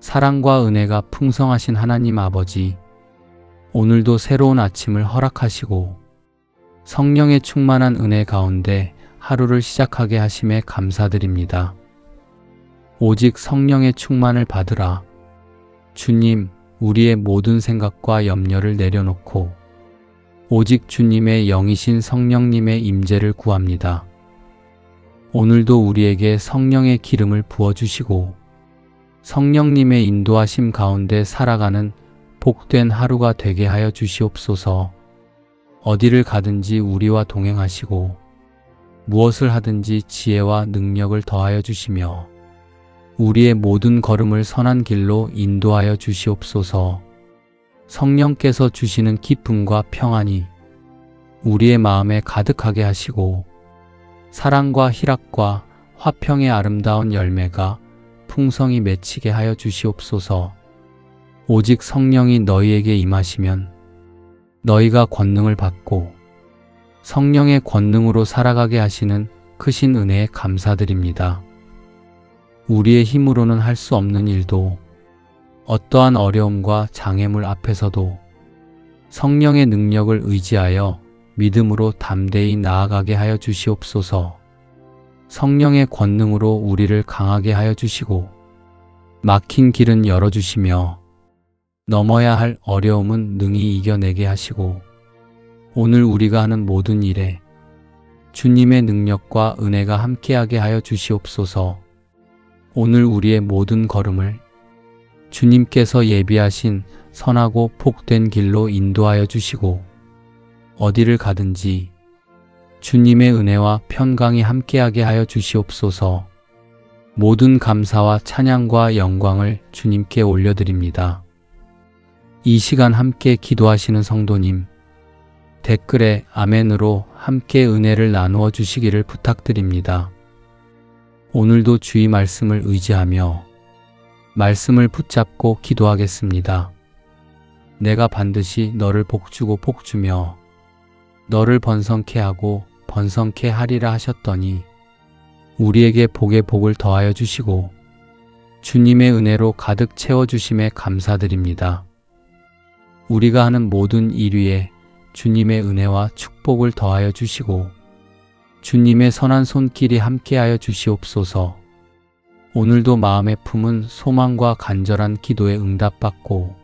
사랑과 은혜가 풍성하신 하나님 아버지, 오늘도 새로운 아침을 허락하시고 성령의 충만한 은혜 가운데 하루를 시작하게 하심에 감사드립니다. 오직 성령의 충만을 받으라. 주님, 우리의 모든 생각과 염려를 내려놓고 오직 주님의 영이신 성령님의 임재를 구합니다. 오늘도 우리에게 성령의 기름을 부어주시고 성령님의 인도하심 가운데 살아가는 복된 하루가 되게 하여 주시옵소서. 어디를 가든지 우리와 동행하시고 무엇을 하든지 지혜와 능력을 더하여 주시며 우리의 모든 걸음을 선한 길로 인도하여 주시옵소서. 성령께서 주시는 기쁨과 평안이 우리의 마음에 가득하게 하시고 사랑과 희락과 화평의 아름다운 열매가 풍성히 맺히게 하여 주시옵소서. 오직 성령이 너희에게 임하시면 너희가 권능을 받고 성령의 권능으로 살아가게 하시는 크신 은혜에 감사드립니다. 우리의 힘으로는 할 수 없는 일도 어떠한 어려움과 장애물 앞에서도 성령의 능력을 의지하여 믿음으로 담대히 나아가게 하여 주시옵소서. 성령의 권능으로 우리를 강하게 하여 주시고 막힌 길은 열어주시며 넘어야 할 어려움은 능히 이겨내게 하시고 오늘 우리가 하는 모든 일에 주님의 능력과 은혜가 함께하게 하여 주시옵소서. 오늘 우리의 모든 걸음을 주님께서 예비하신 선하고 복된 길로 인도하여 주시고 어디를 가든지 주님의 은혜와 평강이 함께하게 하여 주시옵소서. 모든 감사와 찬양과 영광을 주님께 올려드립니다. 이 시간 함께 기도하시는 성도님, 댓글에 아멘으로 함께 은혜를 나누어 주시기를 부탁드립니다. 오늘도 주의 말씀을 의지하며 말씀을 붙잡고 기도하겠습니다. 내가 반드시 너를 복주고 복주며 너를 번성케 하고 번성케 하리라 하셨더니 우리에게 복에 복을 더하여 주시고 주님의 은혜로 가득 채워주심에 감사드립니다. 우리가 하는 모든 일 위에 주님의 은혜와 축복을 더하여 주시고 주님의 선한 손길이 함께하여 주시옵소서. 오늘도 마음에 품은 소망과 간절한 기도에 응답받고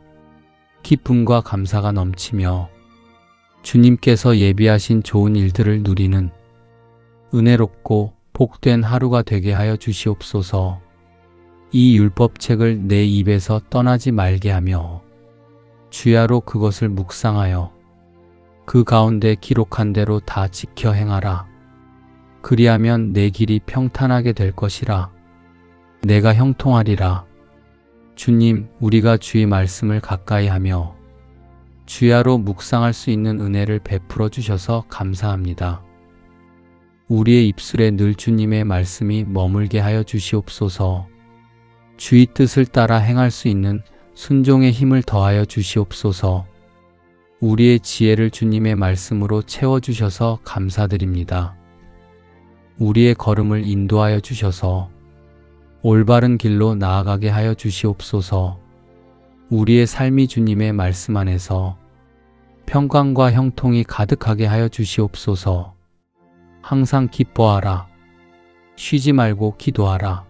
기쁨과 감사가 넘치며 주님께서 예비하신 좋은 일들을 누리는 은혜롭고 복된 하루가 되게 하여 주시옵소서. 이 율법책을 내 입에서 떠나지 말게 하며 주야로 그것을 묵상하여 그 가운데 기록한 대로 다 지켜 행하라. 그리하면 내 길이 평탄하게 될 것이라. 내가 형통하리라. 주님, 우리가 주의 말씀을 가까이 하며 주야로 묵상할 수 있는 은혜를 베풀어 주셔서 감사합니다. 우리의 입술에 늘 주님의 말씀이 머물게 하여 주시옵소서. 주의 뜻을 따라 행할 수 있는 순종의 힘을 더하여 주시옵소서. 우리의 지혜를 주님의 말씀으로 채워주셔서 감사드립니다. 우리의 걸음을 인도하여 주셔서 올바른 길로 나아가게 하여 주시옵소서. 우리의 삶이 주님의 말씀 안에서 평강과 형통이 가득하게 하여 주시옵소서. 항상 기뻐하라. 쉬지 말고 기도하라.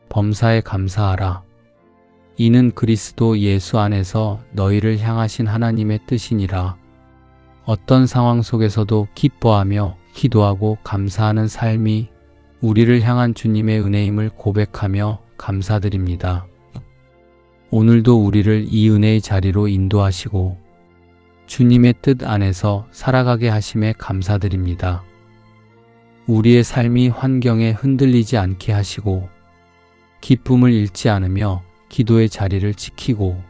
범사에 감사하라. 이는 그리스도 예수 안에서 너희를 향하신 하나님의 뜻이니라. 어떤 상황 속에서도 기뻐하며 기도하고 감사하는 삶이 우리를 향한 주님의 은혜임을 고백하며 감사드립니다. 오늘도 우리를 이 은혜의 자리로 인도하시고 주님의 뜻 안에서 살아가게 하심에 감사드립니다. 우리의 삶이 환경에 흔들리지 않게 하시고 기쁨을 잃지 않으며 기도의 자리를 지키고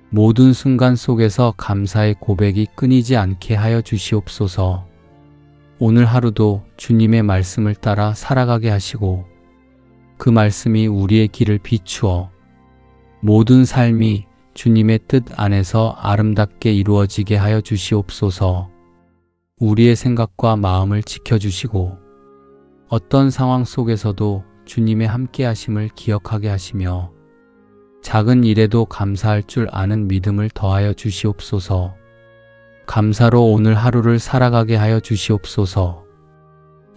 모든 순간 속에서 감사의 고백이 끊이지 않게 하여 주시옵소서. 오늘 하루도 주님의 말씀을 따라 살아가게 하시고 그 말씀이 우리의 길을 비추어 모든 삶이 주님의 뜻 안에서 아름답게 이루어지게 하여 주시옵소서. 우리의 생각과 마음을 지켜주시고 어떤 상황 속에서도 주님의 함께하심을 기억하게 하시며 작은 일에도 감사할 줄 아는 믿음을 더하여 주시옵소서. 감사로 오늘 하루를 살아가게 하여 주시옵소서.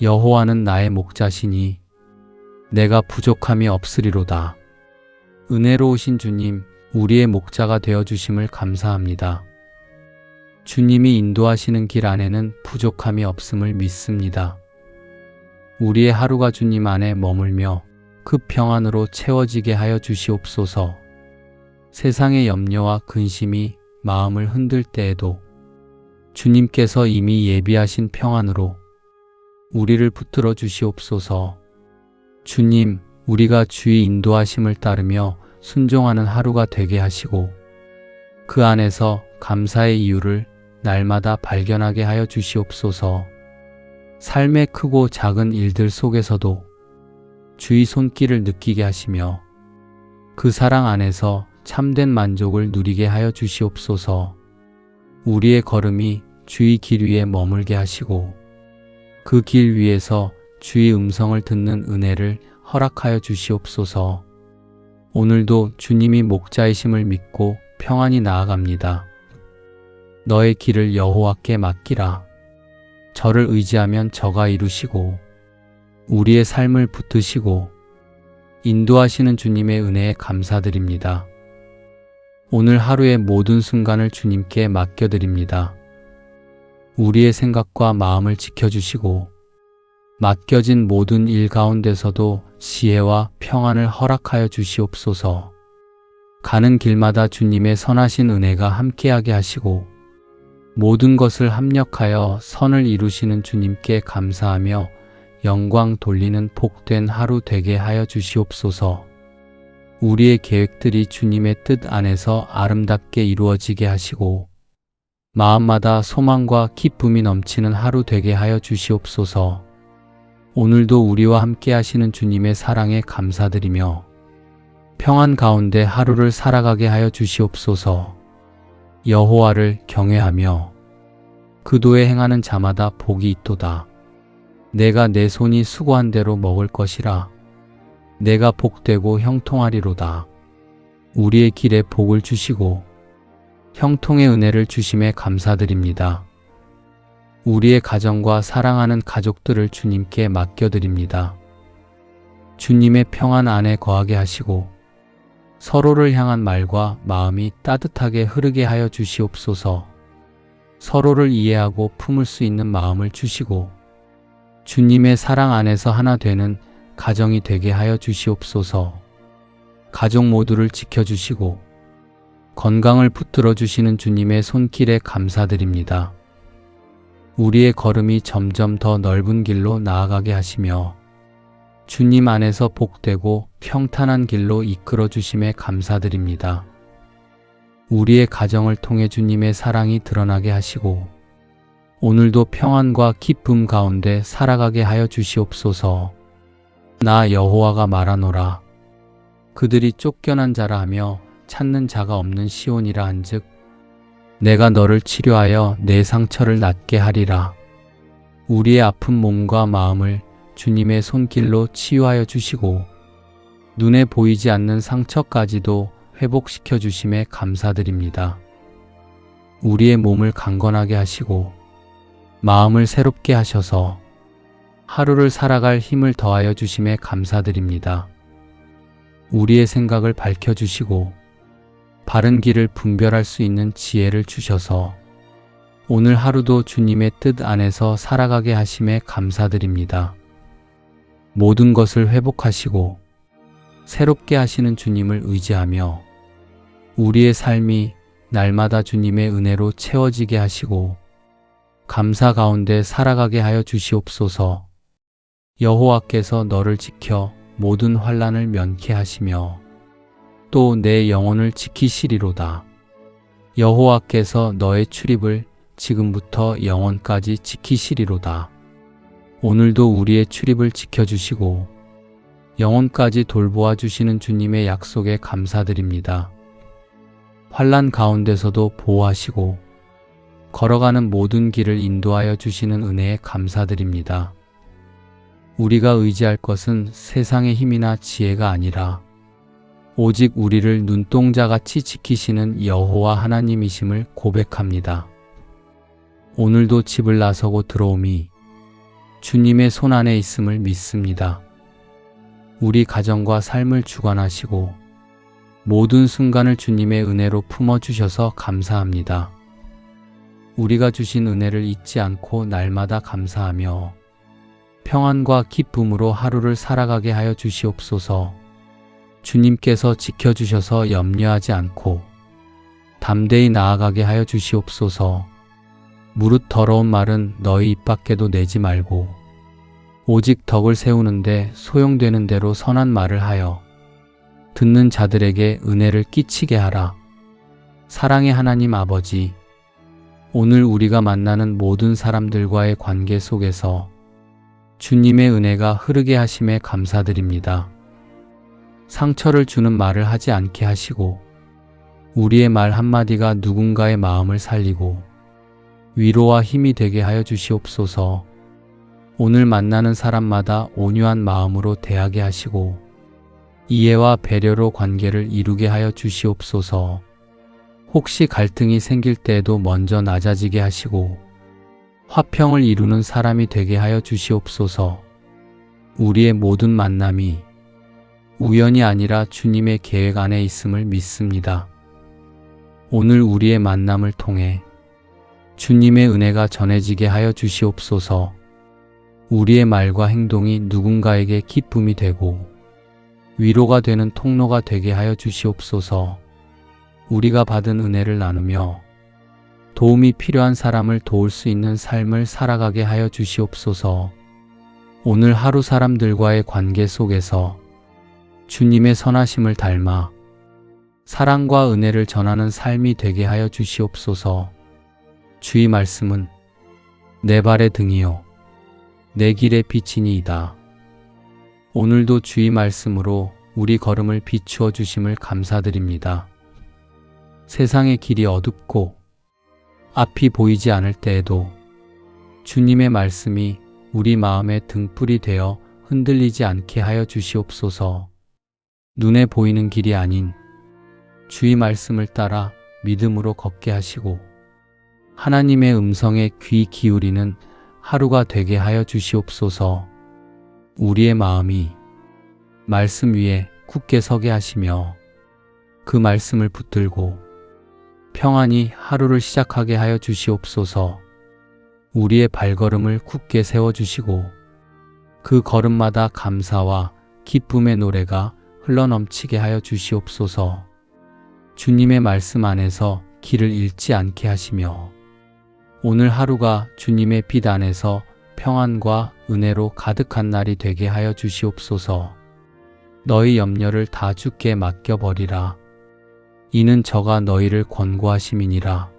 여호와는 나의 목자시니 내가 부족함이 없으리로다. 은혜로우신 주님, 우리의 목자가 되어 주심을 감사합니다. 주님이 인도하시는 길 안에는 부족함이 없음을 믿습니다. 우리의 하루가 주님 안에 머물며 그 평안으로 채워지게 하여 주시옵소서. 세상의 염려와 근심이 마음을 흔들 때에도 주님께서 이미 예비하신 평안으로 우리를 붙들어 주시옵소서. 주님, 우리가 주의 인도하심을 따르며 순종하는 하루가 되게 하시고 그 안에서 감사의 이유를 날마다 발견하게 하여 주시옵소서. 삶의 크고 작은 일들 속에서도 주의 손길을 느끼게 하시며 그 사랑 안에서 참된 만족을 누리게 하여 주시옵소서. 우리의 걸음이 주의 길 위에 머물게 하시고 그 길 위에서 주의 음성을 듣는 은혜를 허락하여 주시옵소서. 오늘도 주님이 목자이심을 믿고 평안히 나아갑니다. 너의 길을 여호와께 맡기라. 저를 의지하면 저가 이루시고 우리의 삶을 붙드시고 인도하시는 주님의 은혜에 감사드립니다. 오늘 하루의 모든 순간을 주님께 맡겨드립니다. 우리의 생각과 마음을 지켜주시고 맡겨진 모든 일 가운데서도 지혜와 평안을 허락하여 주시옵소서. 가는 길마다 주님의 선하신 은혜가 함께하게 하시고 모든 것을 합력하여 선을 이루시는 주님께 감사하며 영광 돌리는 복된 하루 되게 하여 주시옵소서. 우리의 계획들이 주님의 뜻 안에서 아름답게 이루어지게 하시고 마음마다 소망과 기쁨이 넘치는 하루 되게 하여 주시옵소서. 오늘도 우리와 함께 하시는 주님의 사랑에 감사드리며 평안 가운데 하루를 살아가게 하여 주시옵소서. 여호와를 경외하며 그도에 행하는 자마다 복이 있도다. 내가 내 손이 수고한 대로 먹을 것이라. 내가 복되고 형통하리로다. 우리의 길에 복을 주시고 형통의 은혜를 주심에 감사드립니다. 우리의 가정과 사랑하는 가족들을 주님께 맡겨드립니다. 주님의 평안 안에 거하게 하시고 서로를 향한 말과 마음이 따뜻하게 흐르게 하여 주시옵소서. 서로를 이해하고 품을 수 있는 마음을 주시고 주님의 사랑 안에서 하나 되는 가정이 되게 하여 주시옵소서. 가족 모두를 지켜주시고 건강을 붙들어 주시는 주님의 손길에 감사드립니다. 우리의 걸음이 점점 더 넓은 길로 나아가게 하시며 주님 안에서 복되고 평탄한 길로 이끌어 주심에 감사드립니다. 우리의 가정을 통해 주님의 사랑이 드러나게 하시고 오늘도 평안과 기쁨 가운데 살아가게 하여 주시옵소서. 나 여호와가 말하노라. 그들이 쫓겨난 자라 하며 찾는 자가 없는 시온이라 한즉 내가 너를 치료하여 내 상처를 낫게 하리라. 우리의 아픈 몸과 마음을 주님의 손길로 치유하여 주시고 눈에 보이지 않는 상처까지도 회복시켜 주심에 감사드립니다. 우리의 몸을 강건하게 하시고 마음을 새롭게 하셔서 하루를 살아갈 힘을 더하여 주심에 감사드립니다. 우리의 생각을 밝혀주시고 바른 길을 분별할 수 있는 지혜를 주셔서 오늘 하루도 주님의 뜻 안에서 살아가게 하심에 감사드립니다. 모든 것을 회복하시고 새롭게 하시는 주님을 의지하며 우리의 삶이 날마다 주님의 은혜로 채워지게 하시고 감사 가운데 살아가게 하여 주시옵소서. 여호와께서 너를 지켜 모든 환난을 면케 하시며 또 내 영혼을 지키시리로다. 여호와께서 너의 출입을 지금부터 영원까지 지키시리로다. 오늘도 우리의 출입을 지켜주시고 영혼까지 돌보아 주시는 주님의 약속에 감사드립니다. 환난 가운데서도 보호하시고 걸어가는 모든 길을 인도하여 주시는 은혜에 감사드립니다. 우리가 의지할 것은 세상의 힘이나 지혜가 아니라 오직 우리를 눈동자같이 지키시는 여호와 하나님이심을 고백합니다. 오늘도 집을 나서고 들어오미 주님의 손 안에 있음을 믿습니다. 우리 가정과 삶을 주관하시고 모든 순간을 주님의 은혜로 품어주셔서 감사합니다. 우리가 주신 은혜를 잊지 않고 날마다 감사하며 평안과 기쁨으로 하루를 살아가게 하여 주시옵소서. 주님께서 지켜주셔서 염려하지 않고 담대히 나아가게 하여 주시옵소서. 무릇 더러운 말은 너희 입 밖에도 내지 말고 오직 덕을 세우는데 소용되는 대로 선한 말을 하여 듣는 자들에게 은혜를 끼치게 하라. 사랑의 하나님 아버지, 오늘 우리가 만나는 모든 사람들과의 관계 속에서 주님의 은혜가 흐르게 하심에 감사드립니다. 상처를 주는 말을 하지 않게 하시고 우리의 말 한마디가 누군가의 마음을 살리고 위로와 힘이 되게 하여 주시옵소서. 오늘 만나는 사람마다 온유한 마음으로 대하게 하시고 이해와 배려로 관계를 이루게 하여 주시옵소서. 혹시 갈등이 생길 때에도 먼저 낮아지게 하시고 화평을 이루는 사람이 되게 하여 주시옵소서. 우리의 모든 만남이 우연이 아니라 주님의 계획 안에 있음을 믿습니다. 오늘 우리의 만남을 통해 주님의 은혜가 전해지게 하여 주시옵소서. 우리의 말과 행동이 누군가에게 기쁨이 되고 위로가 되는 통로가 되게 하여 주시옵소서. 우리가 받은 은혜를 나누며 도움이 필요한 사람을 도울 수 있는 삶을 살아가게 하여 주시옵소서. 오늘 하루 사람들과의 관계 속에서 주님의 선하심을 닮아 사랑과 은혜를 전하는 삶이 되게 하여 주시옵소서. 주의 말씀은 내 발의 등이요 내 길의 빛이니이다. 오늘도 주의 말씀으로 우리 걸음을 비추어 주심을 감사드립니다. 세상의 길이 어둡고 앞이 보이지 않을 때에도 주님의 말씀이 우리 마음의 등불이 되어 흔들리지 않게 하여 주시옵소서. 눈에 보이는 길이 아닌 주의 말씀을 따라 믿음으로 걷게 하시고 하나님의 음성에 귀 기울이는 하루가 되게 하여 주시옵소서. 우리의 마음이 말씀 위에 굳게 서게 하시며 그 말씀을 붙들고 평안히 하루를 시작하게 하여 주시옵소서. 우리의 발걸음을 굳게 세워주시고 그 걸음마다 감사와 기쁨의 노래가 흘러넘치게 하여 주시옵소서. 주님의 말씀 안에서 길을 잃지 않게 하시며 오늘 하루가 주님의 빛 안에서 평안과 은혜로 가득한 날이 되게 하여 주시옵소서. 너희 염려를 다 주께 맡겨버리라. 이는 저가 너희를 권고하심이니라.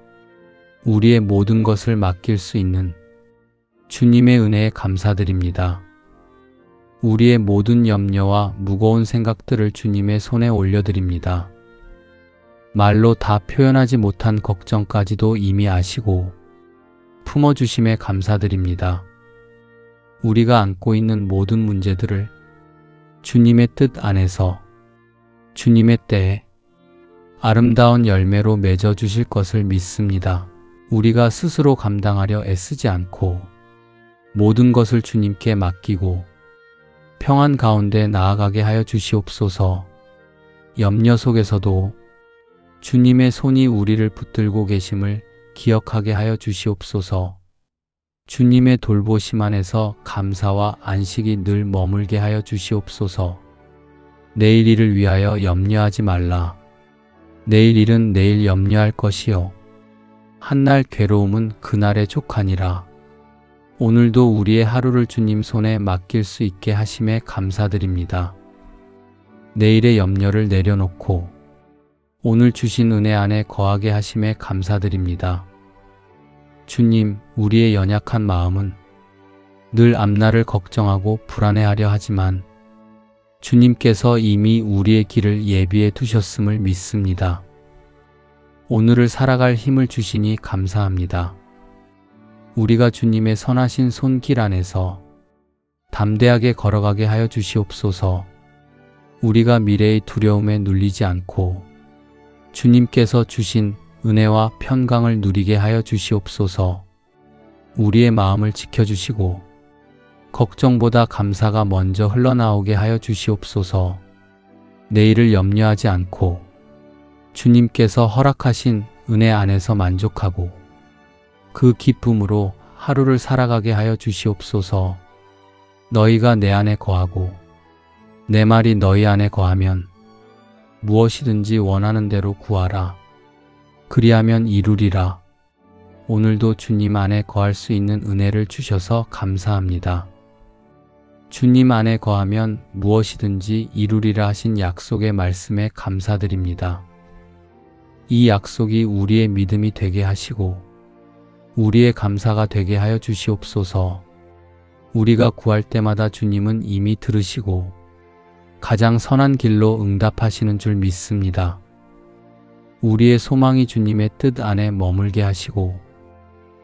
우리의 모든 것을 맡길 수 있는 주님의 은혜에 감사드립니다. 우리의 모든 염려와 무거운 생각들을 주님의 손에 올려드립니다. 말로 다 표현하지 못한 걱정까지도 이미 아시고 품어주심에 감사드립니다. 우리가 안고 있는 모든 문제들을 주님의 뜻 안에서 주님의 때에 아름다운 열매로 맺어주실 것을 믿습니다. 우리가 스스로 감당하려 애쓰지 않고 모든 것을 주님께 맡기고 평안 가운데 나아가게 하여 주시옵소서. 염려 속에서도 주님의 손이 우리를 붙들고 계심을 기억하게 하여 주시옵소서. 주님의 돌보심 안에서 감사와 안식이 늘 머물게 하여 주시옵소서. 내일 일을 위하여 염려하지 말라. 내일 일은 내일 염려할 것이요 한날 괴로움은 그날의 족하니라. 오늘도 우리의 하루를 주님 손에 맡길 수 있게 하심에 감사드립니다. 내일의 염려를 내려놓고 오늘 주신 은혜 안에 거하게 하심에 감사드립니다. 주님, 우리의 연약한 마음은 늘 앞날을 걱정하고 불안해하려 하지만 주님께서 이미 우리의 길을 예비해 두셨음을 믿습니다. 오늘을 살아갈 힘을 주시니 감사합니다. 우리가 주님의 선하신 손길 안에서 담대하게 걸어가게 하여 주시옵소서. 우리가 미래의 두려움에 눌리지 않고 주님께서 주신 은혜와 평강을 누리게 하여 주시옵소서. 우리의 마음을 지켜주시고 걱정보다 감사가 먼저 흘러나오게 하여 주시옵소서. 내일을 염려하지 않고 주님께서 허락하신 은혜 안에서 만족하고 그 기쁨으로 하루를 살아가게 하여 주시옵소서. 너희가 내 안에 거하고 내 말이 너희 안에 거하면 무엇이든지 원하는 대로 구하라. 그리하면 이루리라. 오늘도 주님 안에 거할 수 있는 은혜를 주셔서 감사합니다. 주님 안에 거하면 무엇이든지 이루리라 하신 약속의 말씀에 감사드립니다. 이 약속이 우리의 믿음이 되게 하시고 우리의 감사가 되게 하여 주시옵소서. 우리가 구할 때마다 주님은 이미 들으시고 가장 선한 길로 응답하시는 줄 믿습니다. 우리의 소망이 주님의 뜻 안에 머물게 하시고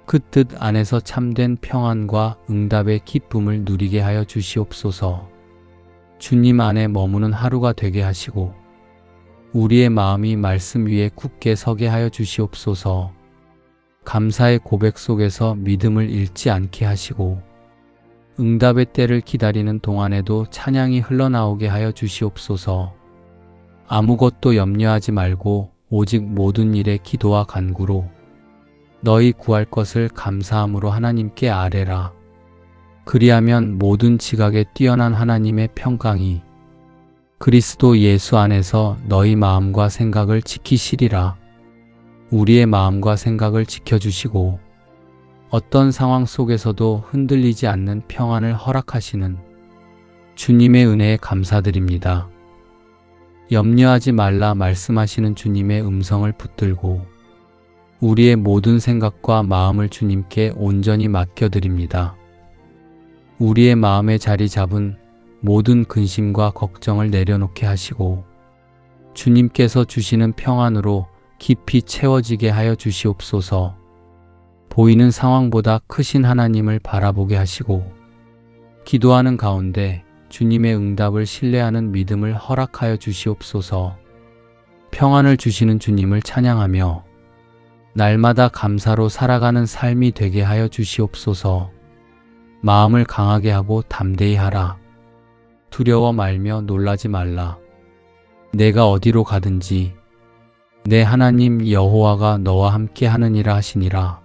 그 뜻 안에서 참된 평안과 응답의 기쁨을 누리게 하여 주시옵소서. 주님 안에 머무는 하루가 되게 하시고 우리의 마음이 말씀 위에 굳게 서게 하여 주시옵소서. 감사의 고백 속에서 믿음을 잃지 않게 하시고 응답의 때를 기다리는 동안에도 찬양이 흘러나오게 하여 주시옵소서. 아무것도 염려하지 말고 오직 모든 일에 기도와 간구로 너희 구할 것을 감사함으로 하나님께 아뢰라. 그리하면 모든 지각에 뛰어난 하나님의 평강이 그리스도 예수 안에서 너희 마음과 생각을 지키시리라. 우리의 마음과 생각을 지켜주시고 어떤 상황 속에서도 흔들리지 않는 평안을 허락하시는 주님의 은혜에 감사드립니다. 염려하지 말라 말씀하시는 주님의 음성을 붙들고 우리의 모든 생각과 마음을 주님께 온전히 맡겨드립니다. 우리의 마음에 자리 잡은 모든 근심과 걱정을 내려놓게 하시고 주님께서 주시는 평안으로 깊이 채워지게 하여 주시옵소서. 보이는 상황보다 크신 하나님을 바라보게 하시고 기도하는 가운데 주님의 응답을 신뢰하는 믿음을 허락하여 주시옵소서. 평안을 주시는 주님을 찬양하며 날마다 감사로 살아가는 삶이 되게 하여 주시옵소서. 마음을 강하게 하고 담대히 하라. 두려워 말며 놀라지 말라. 내가 어디로 가든지 내 하나님 여호와가 너와 함께 하느니라 하시니라.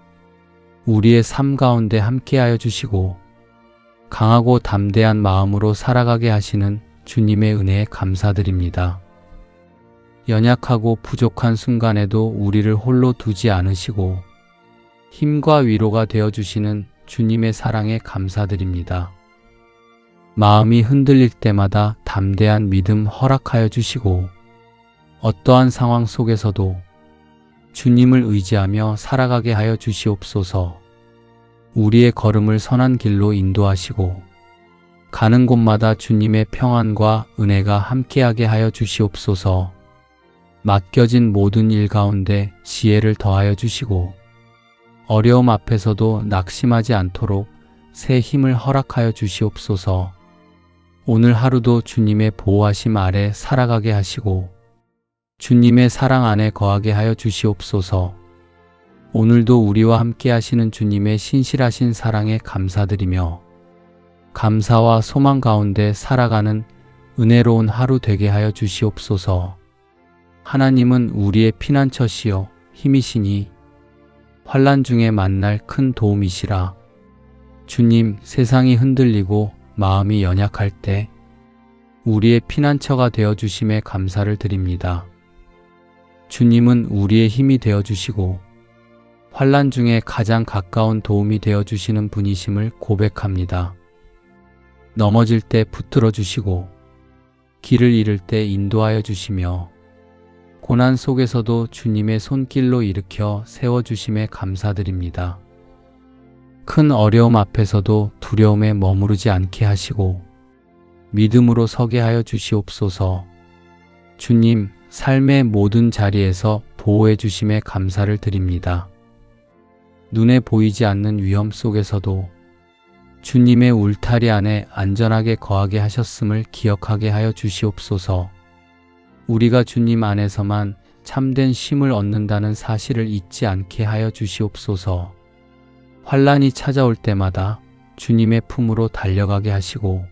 우리의 삶 가운데 함께하여 주시고 강하고 담대한 마음으로 살아가게 하시는 주님의 은혜에 감사드립니다. 연약하고 부족한 순간에도 우리를 홀로 두지 않으시고 힘과 위로가 되어주시는 주님의 사랑에 감사드립니다. 마음이 흔들릴 때마다 담대한 믿음 허락하여 주시고 어떠한 상황 속에서도 주님을 의지하며 살아가게 하여 주시옵소서. 우리의 걸음을 선한 길로 인도하시고 가는 곳마다 주님의 평안과 은혜가 함께하게 하여 주시옵소서. 맡겨진 모든 일 가운데 지혜를 더하여 주시고 어려움 앞에서도 낙심하지 않도록 새 힘을 허락하여 주시옵소서. 오늘 하루도 주님의 보호하심 아래 살아가게 하시고 주님의 사랑 안에 거하게 하여 주시옵소서. 오늘도 우리와 함께 하시는 주님의 신실하신 사랑에 감사드리며 감사와 소망 가운데 살아가는 은혜로운 하루 되게 하여 주시옵소서. 하나님은 우리의 피난처시요 힘이시니 환난 중에 만날 큰 도움이시라. 주님, 세상이 흔들리고 마음이 연약할 때 우리의 피난처가 되어주심에 감사를 드립니다. 주님은 우리의 힘이 되어주시고 환난 중에 가장 가까운 도움이 되어주시는 분이심을 고백합니다. 넘어질 때 붙들어 주시고 길을 잃을 때 인도하여 주시며 고난 속에서도 주님의 손길로 일으켜 세워주심에 감사드립니다. 큰 어려움 앞에서도 두려움에 머무르지 않게 하시고 믿음으로 서게 하여 주시옵소서. 주님, 삶의 모든 자리에서 보호해 주심에 감사를 드립니다. 눈에 보이지 않는 위험 속에서도 주님의 울타리 안에 안전하게 거하게 하셨음을 기억하게 하여 주시옵소서. 우리가 주님 안에서만 참된 쉼을 얻는다는 사실을 잊지 않게 하여 주시옵소서. 환난이 찾아올 때마다 주님의 품으로 달려가게 하시고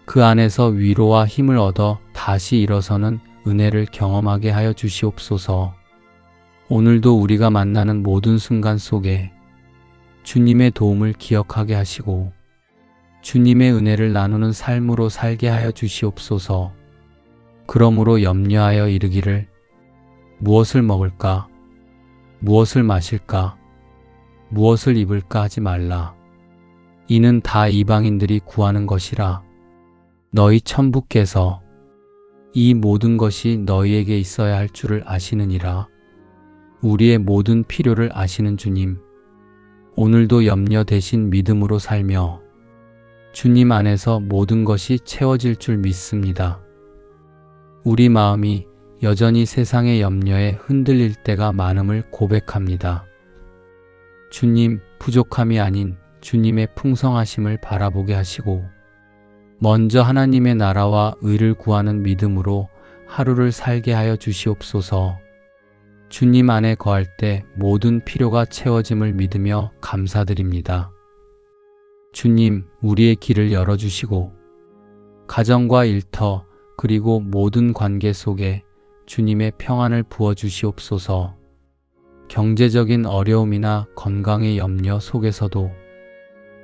그 안에서 위로와 힘을 얻어 다시 일어서는 은혜를 경험하게 하여 주시옵소서. 오늘도 우리가 만나는 모든 순간 속에 주님의 도움을 기억하게 하시고 주님의 은혜를 나누는 삶으로 살게 하여 주시옵소서. 그러므로 염려하여 이르기를 무엇을 먹을까? 무엇을 마실까? 무엇을 입을까 하지 말라. 이는 다 이방인들이 구하는 것이라. 너희 천부께서 이 모든 것이 너희에게 있어야 할 줄을 아시느니라. 우리의 모든 필요를 아시는 주님, 오늘도 염려 대신 믿음으로 살며 주님 안에서 모든 것이 채워질 줄 믿습니다. 우리 마음이 여전히 세상의 염려에 흔들릴 때가 많음을 고백합니다. 주님, 부족함이 아닌 주님의 풍성하심을 바라보게 하시고 먼저 하나님의 나라와 의를 구하는 믿음으로 하루를 살게 하여 주시옵소서. 주님 안에 거할 때 모든 필요가 채워짐을 믿으며 감사드립니다. 주님, 우리의 길을 열어주시고 가정과 일터 그리고 모든 관계 속에 주님의 평안을 부어주시옵소서. 경제적인 어려움이나 건강의 염려 속에서도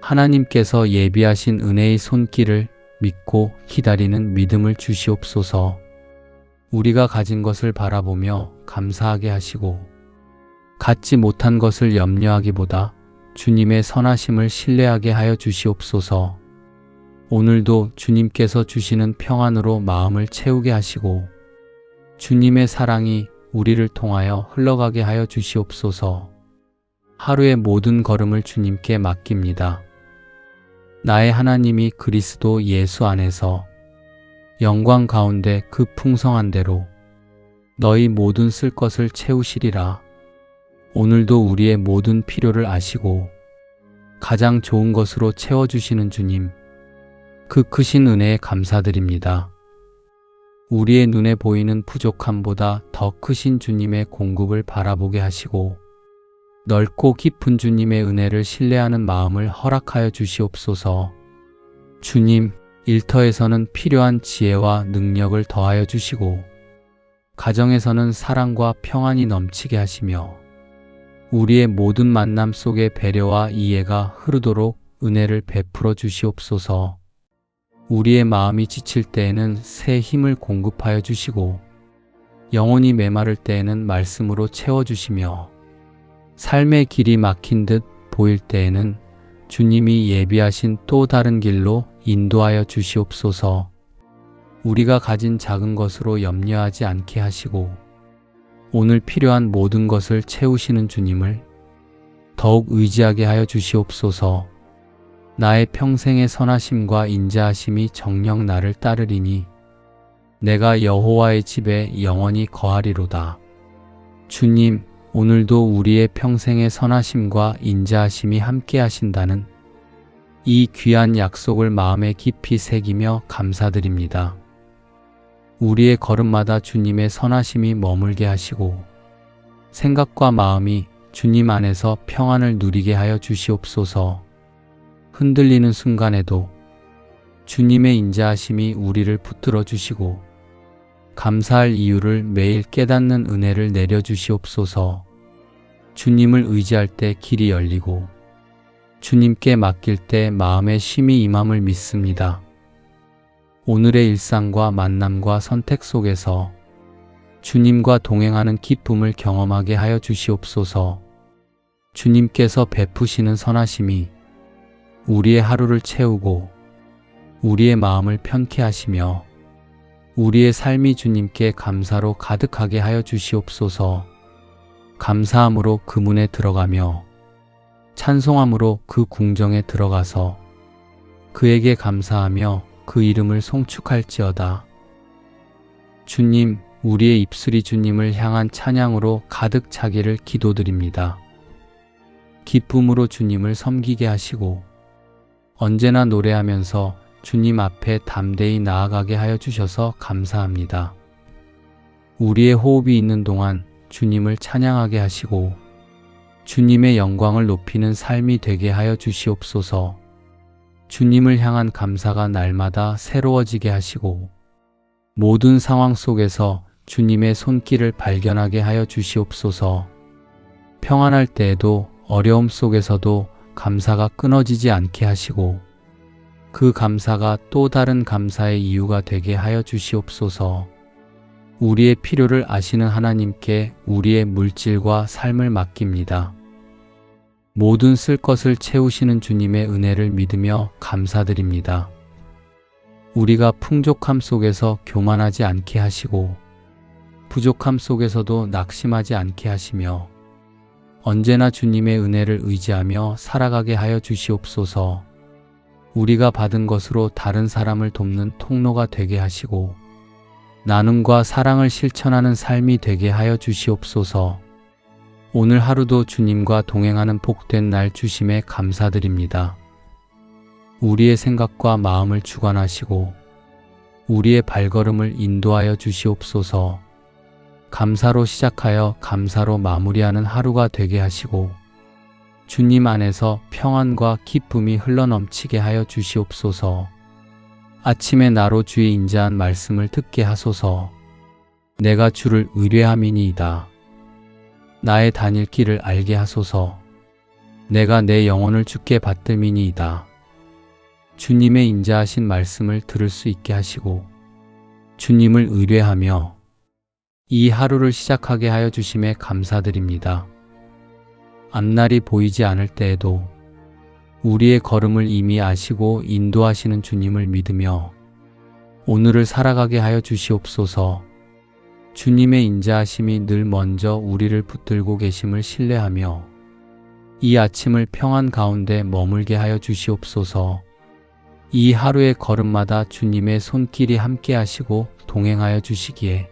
하나님께서 예비하신 은혜의 손길을 믿고 기다리는 믿음을 주시옵소서. 우리가 가진 것을 바라보며 감사하게 하시고 갖지 못한 것을 염려하기보다 주님의 선하심을 신뢰하게 하여 주시옵소서. 오늘도 주님께서 주시는 평안으로 마음을 채우게 하시고 주님의 사랑이 우리를 통하여 흘러가게 하여 주시옵소서. 하루의 모든 걸음을 주님께 맡깁니다. 나의 하나님이 그리스도 예수 안에서 영광 가운데 그 풍성한 대로 너희 모든 쓸 것을 채우시리라. 오늘도 우리의 모든 필요를 아시고 가장 좋은 것으로 채워주시는 주님, 그 크신 은혜에 감사드립니다. 우리의 눈에 보이는 부족함보다 더 크신 주님의 공급을 바라보게 하시고 넓고 깊은 주님의 은혜를 신뢰하는 마음을 허락하여 주시옵소서. 주님, 일터에서는 필요한 지혜와 능력을 더하여 주시고 가정에서는 사랑과 평안이 넘치게 하시며 우리의 모든 만남 속에 배려와 이해가 흐르도록 은혜를 베풀어 주시옵소서. 우리의 마음이 지칠 때에는 새 힘을 공급하여 주시고 영혼이 메마를 때에는 말씀으로 채워주시며 삶의 길이 막힌 듯 보일 때에는 주님이 예비하신 또 다른 길로 인도하여 주시옵소서. 우리가 가진 작은 것으로 염려하지 않게 하시고 오늘 필요한 모든 것을 채우시는 주님을 더욱 의지하게 하여 주시옵소서. 나의 평생의 선하심과 인자하심이 정녕 나를 따르리니 내가 여호와의 집에 영원히 거하리로다. 주님, 오늘도 우리의 평생의 선하심과 인자하심이 함께 하신다는 이 귀한 약속을 마음에 깊이 새기며 감사드립니다. 우리의 걸음마다 주님의 선하심이 머물게 하시고 생각과 마음이 주님 안에서 평안을 누리게 하여 주시옵소서. 흔들리는 순간에도 주님의 인자하심이 우리를 붙들어 주시고 감사할 이유를 매일 깨닫는 은혜를 내려주시옵소서. 주님을 의지할 때 길이 열리고 주님께 맡길 때 마음의 쉼이 임함을 믿습니다. 오늘의 일상과 만남과 선택 속에서 주님과 동행하는 기쁨을 경험하게 하여 주시옵소서. 주님께서 베푸시는 선하심이 우리의 하루를 채우고 우리의 마음을 편케 하시며 우리의 삶이 주님께 감사로 가득하게 하여 주시옵소서. 감사함으로 그 문에 들어가며 찬송함으로 그 궁정에 들어가서 그에게 감사하며 그 이름을 송축할지어다. 주님, 우리의 입술이 주님을 향한 찬양으로 가득 차기를 기도드립니다. 기쁨으로 주님을 섬기게 하시고 언제나 노래하면서 주님 앞에 담대히 나아가게 하여 주셔서 감사합니다. 우리의 호흡이 있는 동안 주님을 찬양하게 하시고 주님의 영광을 높이는 삶이 되게 하여 주시옵소서. 주님을 향한 감사가 날마다 새로워지게 하시고 모든 상황 속에서 주님의 손길을 발견하게 하여 주시옵소서. 평안할 때에도 어려움 속에서도 감사가 끊어지지 않게 하시고 그 감사가 또 다른 감사의 이유가 되게 하여 주시옵소서. 우리의 필요를 아시는 하나님께 우리의 물질과 삶을 맡깁니다. 모든 쓸 것을 채우시는 주님의 은혜를 믿으며 감사드립니다. 우리가 풍족함 속에서 교만하지 않게 하시고 부족함 속에서도 낙심하지 않게 하시며 언제나 주님의 은혜를 의지하며 살아가게 하여 주시옵소서. 우리가 받은 것으로 다른 사람을 돕는 통로가 되게 하시고 나눔과 사랑을 실천하는 삶이 되게 하여 주시옵소서. 오늘 하루도 주님과 동행하는 복된 날 주심에 감사드립니다. 우리의 생각과 마음을 주관하시고 우리의 발걸음을 인도하여 주시옵소서. 감사로 시작하여 감사로 마무리하는 하루가 되게 하시고 주님 안에서 평안과 기쁨이 흘러넘치게 하여 주시옵소서. 아침에 나로 주의 인자한 말씀을 듣게 하소서. 내가 주를 의뢰함이니이다. 나의 다닐 길을 알게 하소서. 내가 내 영혼을 주께 받들미니이다. 주님의 인자하신 말씀을 들을 수 있게 하시고 주님을 의뢰하며 이 하루를 시작하게 하여 주심에 감사드립니다. 앞날이 보이지 않을 때에도 우리의 걸음을 이미 아시고 인도하시는 주님을 믿으며 오늘을 살아가게 하여 주시옵소서. 주님의 인자하심이 늘 먼저 우리를 붙들고 계심을 신뢰하며 이 아침을 평안 가운데 머물게 하여 주시옵소서. 이 하루의 걸음마다 주님의 손길이 함께 하시고 동행하여 주시기에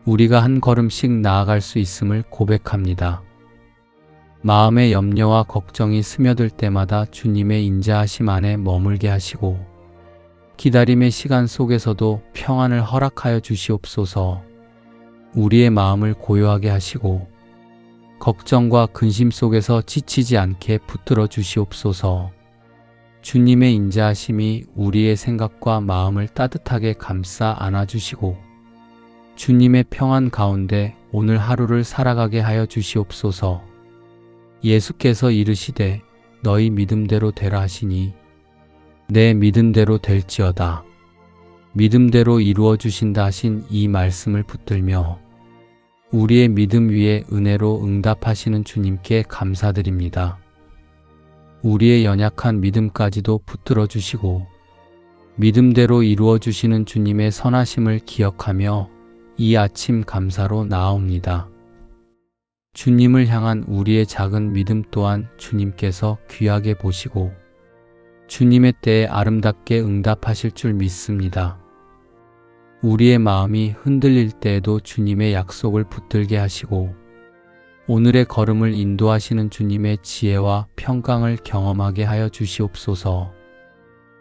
우리가 한 걸음씩 나아갈 수 있음을 고백합니다. 마음의 염려와 걱정이 스며들 때마다 주님의 인자하심 안에 머물게 하시고 기다림의 시간 속에서도 평안을 허락하여 주시옵소서. 우리의 마음을 고요하게 하시고 걱정과 근심 속에서 지치지 않게 붙들어 주시옵소서. 주님의 인자하심이 우리의 생각과 마음을 따뜻하게 감싸 안아주시고 주님의 평안 가운데 오늘 하루를 살아가게 하여 주시옵소서. 예수께서 이르시되 너희 믿음대로 되라 하시니 내 믿음대로 될지어다. 믿음대로 이루어 주신다 하신 이 말씀을 붙들며 우리의 믿음 위에 은혜로 응답하시는 주님께 감사드립니다. 우리의 연약한 믿음까지도 붙들어 주시고 믿음대로 이루어 주시는 주님의 선하심을 기억하며 이 아침 감사로 나아옵니다. 주님을 향한 우리의 작은 믿음 또한 주님께서 귀하게 보시고 주님의 때에 아름답게 응답하실 줄 믿습니다. 우리의 마음이 흔들릴 때에도 주님의 약속을 붙들게 하시고 오늘의 걸음을 인도하시는 주님의 지혜와 평강을 경험하게 하여 주시옵소서.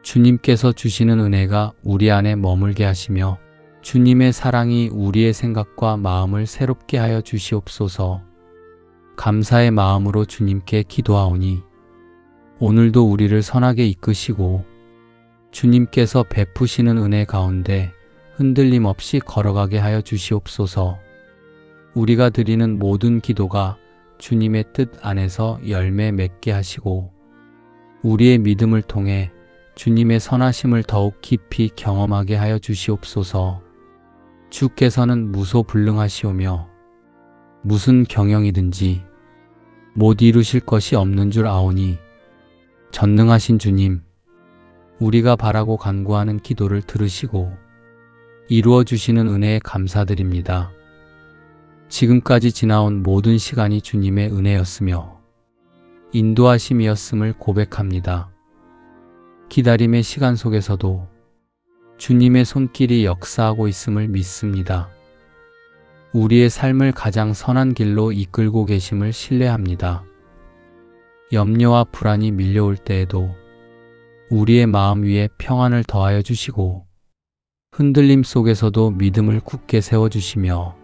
주님께서 주시는 은혜가 우리 안에 머물게 하시며 주님의 사랑이 우리의 생각과 마음을 새롭게 하여 주시옵소서. 감사의 마음으로 주님께 기도하오니 오늘도 우리를 선하게 이끄시고 주님께서 베푸시는 은혜 가운데 흔들림 없이 걸어가게 하여 주시옵소서. 우리가 드리는 모든 기도가 주님의 뜻 안에서 열매 맺게 하시고 우리의 믿음을 통해 주님의 선하심을 더욱 깊이 경험하게 하여 주시옵소서. 주께서는 무소불능하시오며 무슨 경영이든지 못 이루실 것이 없는 줄 아오니 전능하신 주님, 우리가 바라고 간구하는 기도를 들으시고 이루어 주시는 은혜에 감사드립니다. 지금까지 지나온 모든 시간이 주님의 은혜였으며 인도하심이었음을 고백합니다. 기다림의 시간 속에서도 주님의 손길이 역사하고 있음을 믿습니다. 우리의 삶을 가장 선한 길로 이끌고 계심을 신뢰합니다. 염려와 불안이 밀려올 때에도 우리의 마음 위에 평안을 더하여 주시고 흔들림 속에서도 믿음을 굳게 세워주시며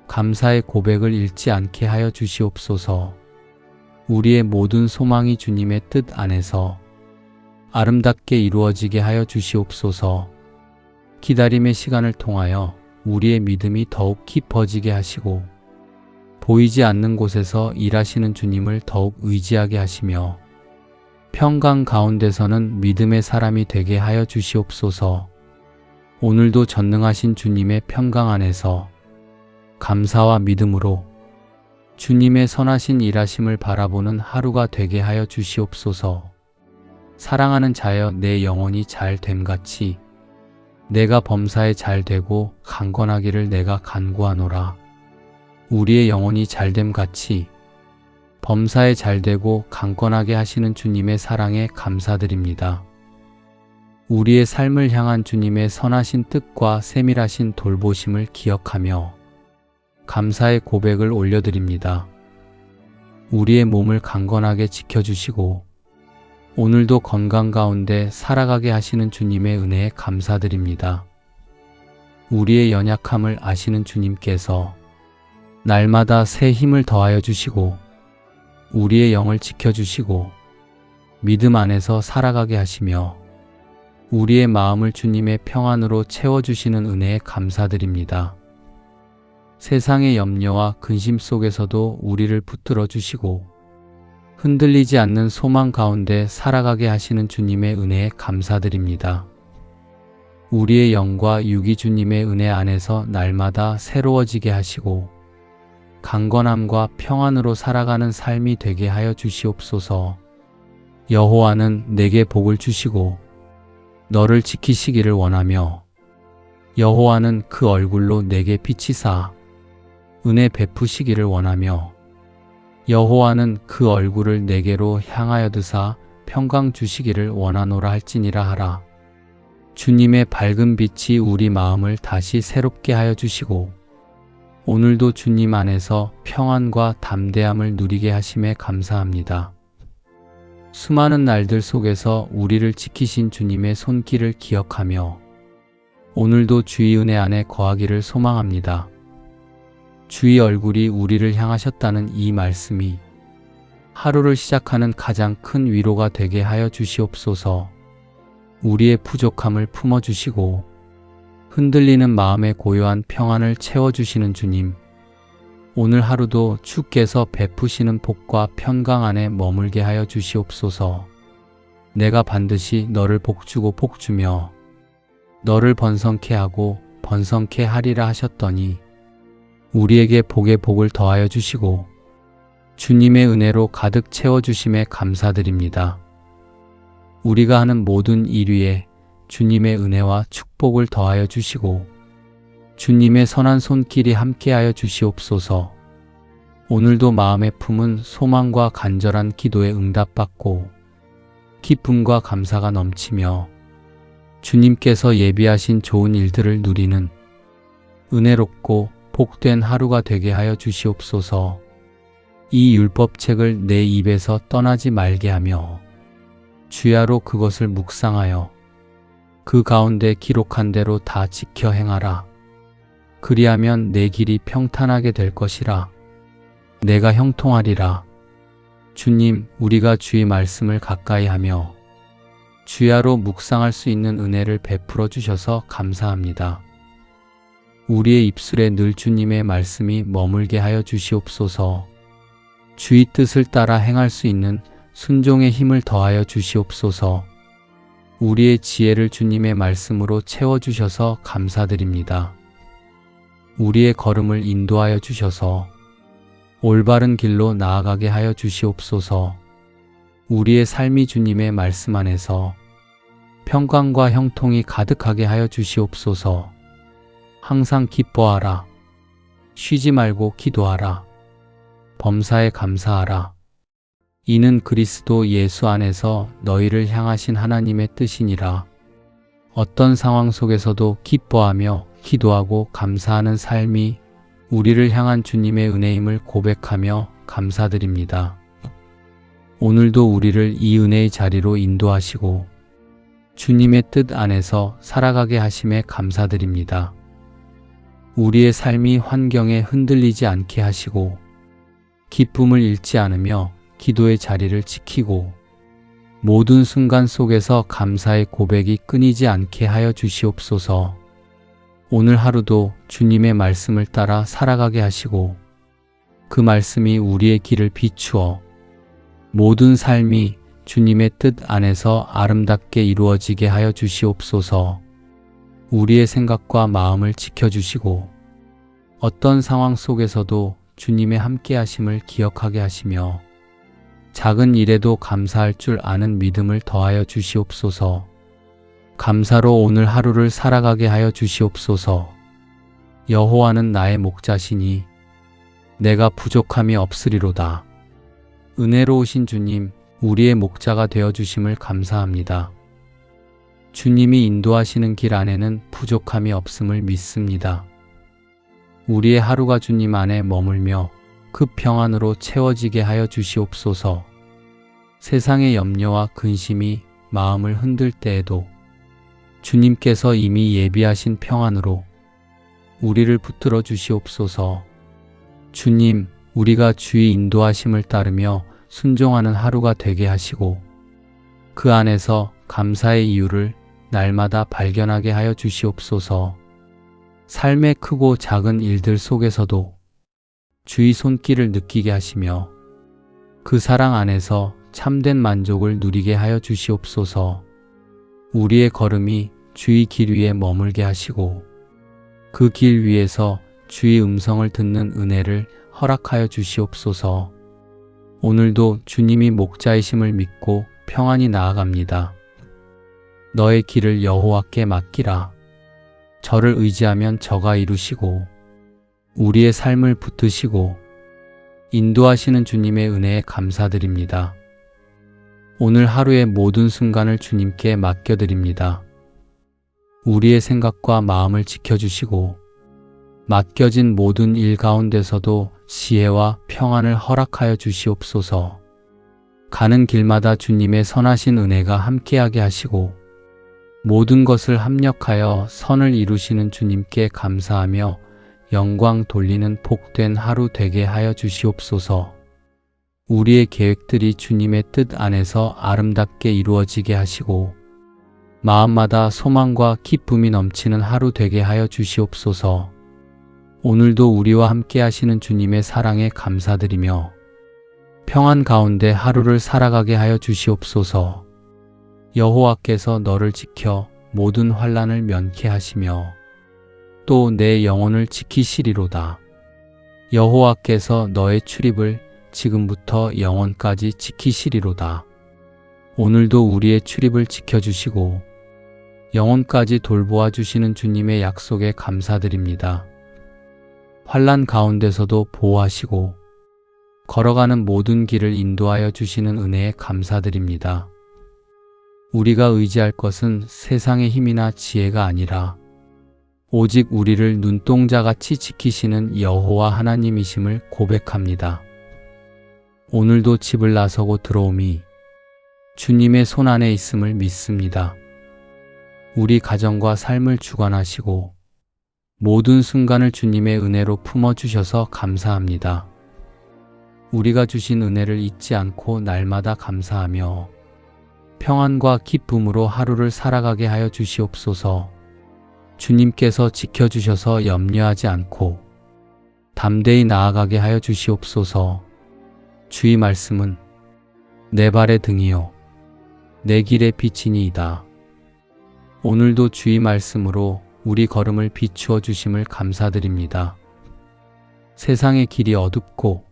감사의 고백을 잃지 않게 하여 주시옵소서. 우리의 모든 소망이 주님의 뜻 안에서 아름답게 이루어지게 하여 주시옵소서. 기다림의 시간을 통하여 우리의 믿음이 더욱 깊어지게 하시고 보이지 않는 곳에서 일하시는 주님을 더욱 의지하게 하시며 평강 가운데서는 믿음의 사람이 되게 하여 주시옵소서. 오늘도 전능하신 주님의 평강 안에서 감사와 믿음으로 주님의 선하신 일하심을 바라보는 하루가 되게 하여 주시옵소서. 사랑하는 자여, 내 영혼이 잘 됨같이 내가 범사에 잘 되고 강건하기를 내가 간구하노라. 우리의 영혼이 잘 됨같이 범사에 잘 되고 강건하게 하시는 주님의 사랑에 감사드립니다. 우리의 삶을 향한 주님의 선하신 뜻과 세밀하신 돌보심을 기억하며 감사의 고백을 올려드립니다. 우리의 몸을 강건하게 지켜주시고 오늘도 건강 가운데 살아가게 하시는 주님의 은혜에 감사드립니다. 우리의 연약함을 아시는 주님께서 날마다 새 힘을 더하여 주시고 우리의 영을 지켜주시고 믿음 안에서 살아가게 하시며 우리의 마음을 주님의 평안으로 채워주시는 은혜에 감사드립니다. 세상의 염려와 근심 속에서도 우리를 붙들어 주시고 흔들리지 않는 소망 가운데 살아가게 하시는 주님의 은혜에 감사드립니다. 우리의 영과 육이 주님의 은혜 안에서 날마다 새로워지게 하시고 강건함과 평안으로 살아가는 삶이 되게 하여 주시옵소서. 여호와는 내게 복을 주시고 너를 지키시기를 원하며 여호와는 그 얼굴로 내게 비치사 은혜 베푸시기를 원하며 여호와는 그 얼굴을 내게로 향하여 드사 평강 주시기를 원하노라 할지니라 하라. 주님의 밝은 빛이 우리 마음을 다시 새롭게 하여 주시고 오늘도 주님 안에서 평안과 담대함을 누리게 하심에 감사합니다. 수많은 날들 속에서 우리를 지키신 주님의 손길을 기억하며 오늘도 주의 은혜 안에 거하기를 소망합니다. 주의 얼굴이 우리를 향하셨다는 이 말씀이 하루를 시작하는 가장 큰 위로가 되게 하여 주시옵소서. 우리의 부족함을 품어주시고 흔들리는 마음의 고요한 평안을 채워주시는 주님, 오늘 하루도 주께서 베푸시는 복과 평강 안에 머물게 하여 주시옵소서. 내가 반드시 너를 복주고 복주며 너를 번성케 하고 번성케 하리라 하셨더니 우리에게 복의 복을 더하여 주시고 주님의 은혜로 가득 채워주심에 감사드립니다. 우리가 하는 모든 일 위에 주님의 은혜와 축복을 더하여 주시고 주님의 선한 손길이 함께하여 주시옵소서. 오늘도 마음에 품은 소망과 간절한 기도에 응답받고 기쁨과 감사가 넘치며 주님께서 예비하신 좋은 일들을 누리는 은혜롭고 복된 하루가 되게 하여 주시옵소서. 이 율법책을 내 입에서 떠나지 말게 하며 주야로 그것을 묵상하여 그 가운데 기록한 대로 다 지켜 행하라. 그리하면 내 길이 평탄하게 될 것이라. 내가 형통하리라. 주님, 우리가 주의 말씀을 가까이 하며 주야로 묵상할 수 있는 은혜를 베풀어 주셔서 감사합니다. 우리의 입술에 늘 주님의 말씀이 머물게 하여 주시옵소서. 주의 뜻을 따라 행할 수 있는 순종의 힘을 더하여 주시옵소서. 우리의 지혜를 주님의 말씀으로 채워주셔서 감사드립니다. 우리의 걸음을 인도하여 주셔서 올바른 길로 나아가게 하여 주시옵소서. 우리의 삶이 주님의 말씀 안에서 평강과 형통이 가득하게 하여 주시옵소서. 항상 기뻐하라. 쉬지 말고 기도하라. 범사에 감사하라. 이는 그리스도 예수 안에서 너희를 향하신 하나님의 뜻이니라. 어떤 상황 속에서도 기뻐하며 기도하고 감사하는 삶이 우리를 향한 주님의 은혜임을 고백하며 감사드립니다. 오늘도 우리를 이 은혜의 자리로 인도하시고 주님의 뜻 안에서 살아가게 하심에 감사드립니다. 우리의 삶이 환경에 흔들리지 않게 하시고 기쁨을 잃지 않으며 기도의 자리를 지키고 모든 순간 속에서 감사의 고백이 끊이지 않게 하여 주시옵소서. 오늘 하루도 주님의 말씀을 따라 살아가게 하시고 그 말씀이 우리의 길을 비추어 모든 삶이 주님의 뜻 안에서 아름답게 이루어지게 하여 주시옵소서. 우리의 생각과 마음을 지켜주시고 어떤 상황 속에서도 주님의 함께하심을 기억하게 하시며 작은 일에도 감사할 줄 아는 믿음을 더하여 주시옵소서. 감사로 오늘 하루를 살아가게 하여 주시옵소서. 여호와는 나의 목자시니 내가 부족함이 없으리로다. 은혜로우신 주님, 우리의 목자가 되어 주심을 감사합니다. 주님이 인도하시는 길 안에는 부족함이 없음을 믿습니다. 우리의 하루가 주님 안에 머물며 그 평안으로 채워지게 하여 주시옵소서. 세상의 염려와 근심이 마음을 흔들 때에도 주님께서 이미 예비하신 평안으로 우리를 붙들어 주시옵소서. 주님, 우리가 주의 인도하심을 따르며 순종하는 하루가 되게 하시고 그 안에서 감사의 이유를 날마다 발견하게 하여 주시옵소서. 삶의 크고 작은 일들 속에서도 주의 손길을 느끼게 하시며 그 사랑 안에서 참된 만족을 누리게 하여 주시옵소서. 우리의 걸음이 주의 길 위에 머물게 하시고 그 길 위에서 주의 음성을 듣는 은혜를 허락하여 주시옵소서. 오늘도 주님이 목자이심을 믿고 평안히 나아갑니다. 너의 길을 여호와께 맡기라. 저를 의지하면 저가 이루시고 우리의 삶을 붙드시고 인도하시는 주님의 은혜에 감사드립니다. 오늘 하루의 모든 순간을 주님께 맡겨드립니다. 우리의 생각과 마음을 지켜주시고 맡겨진 모든 일 가운데서도 지혜와 평안을 허락하여 주시옵소서. 가는 길마다 주님의 선하신 은혜가 함께하게 하시고 모든 것을 합력하여 선을 이루시는 주님께 감사하며 영광 돌리는 복된 하루 되게 하여 주시옵소서. 우리의 계획들이 주님의 뜻 안에서 아름답게 이루어지게 하시고 마음마다 소망과 기쁨이 넘치는 하루 되게 하여 주시옵소서. 오늘도 우리와 함께 하시는 주님의 사랑에 감사드리며 평안 가운데 하루를 살아가게 하여 주시옵소서. 여호와께서 너를 지켜 모든 환난을 면케 하시며 또 내 영혼을 지키시리로다. 여호와께서 너의 출입을 지금부터 영원까지 지키시리로다. 오늘도 우리의 출입을 지켜주시고 영원까지 돌보아 주시는 주님의 약속에 감사드립니다. 환난 가운데서도 보호하시고 걸어가는 모든 길을 인도하여 주시는 은혜에 감사드립니다. 우리가 의지할 것은 세상의 힘이나 지혜가 아니라 오직 우리를 눈동자같이 지키시는 여호와 하나님이심을 고백합니다. 오늘도 집을 나서고 들어오미 주님의 손 안에 있음을 믿습니다. 우리 가정과 삶을 주관하시고 모든 순간을 주님의 은혜로 품어주셔서 감사합니다. 우리가 주신 은혜를 잊지 않고 날마다 감사하며 평안과 기쁨으로 하루를 살아가게 하여 주시옵소서. 주님께서 지켜주셔서 염려하지 않고 담대히 나아가게 하여 주시옵소서. 주의 말씀은 내 발의 등이요 내 길의 빛이니이다. 오늘도 주의 말씀으로 우리 걸음을 비추어 주심을 감사드립니다. 세상의 길이 어둡고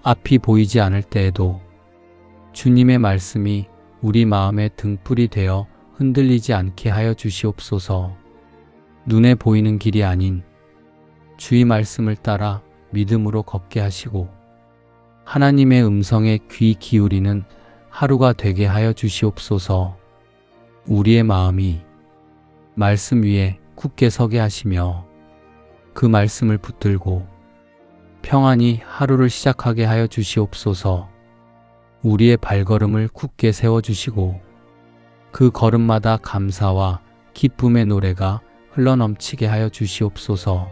앞이 보이지 않을 때에도 주님의 말씀이 우리 마음의 등불이 되어 흔들리지 않게 하여 주시옵소서. 눈에 보이는 길이 아닌 주의 말씀을 따라 믿음으로 걷게 하시고 하나님의 음성에 귀 기울이는 하루가 되게 하여 주시옵소서. 우리의 마음이 말씀 위에 굳게 서게 하시며 그 말씀을 붙들고 평안히 하루를 시작하게 하여 주시옵소서. 우리의 발걸음을 굳게 세워주시고 그 걸음마다 감사와 기쁨의 노래가 흘러넘치게 하여 주시옵소서.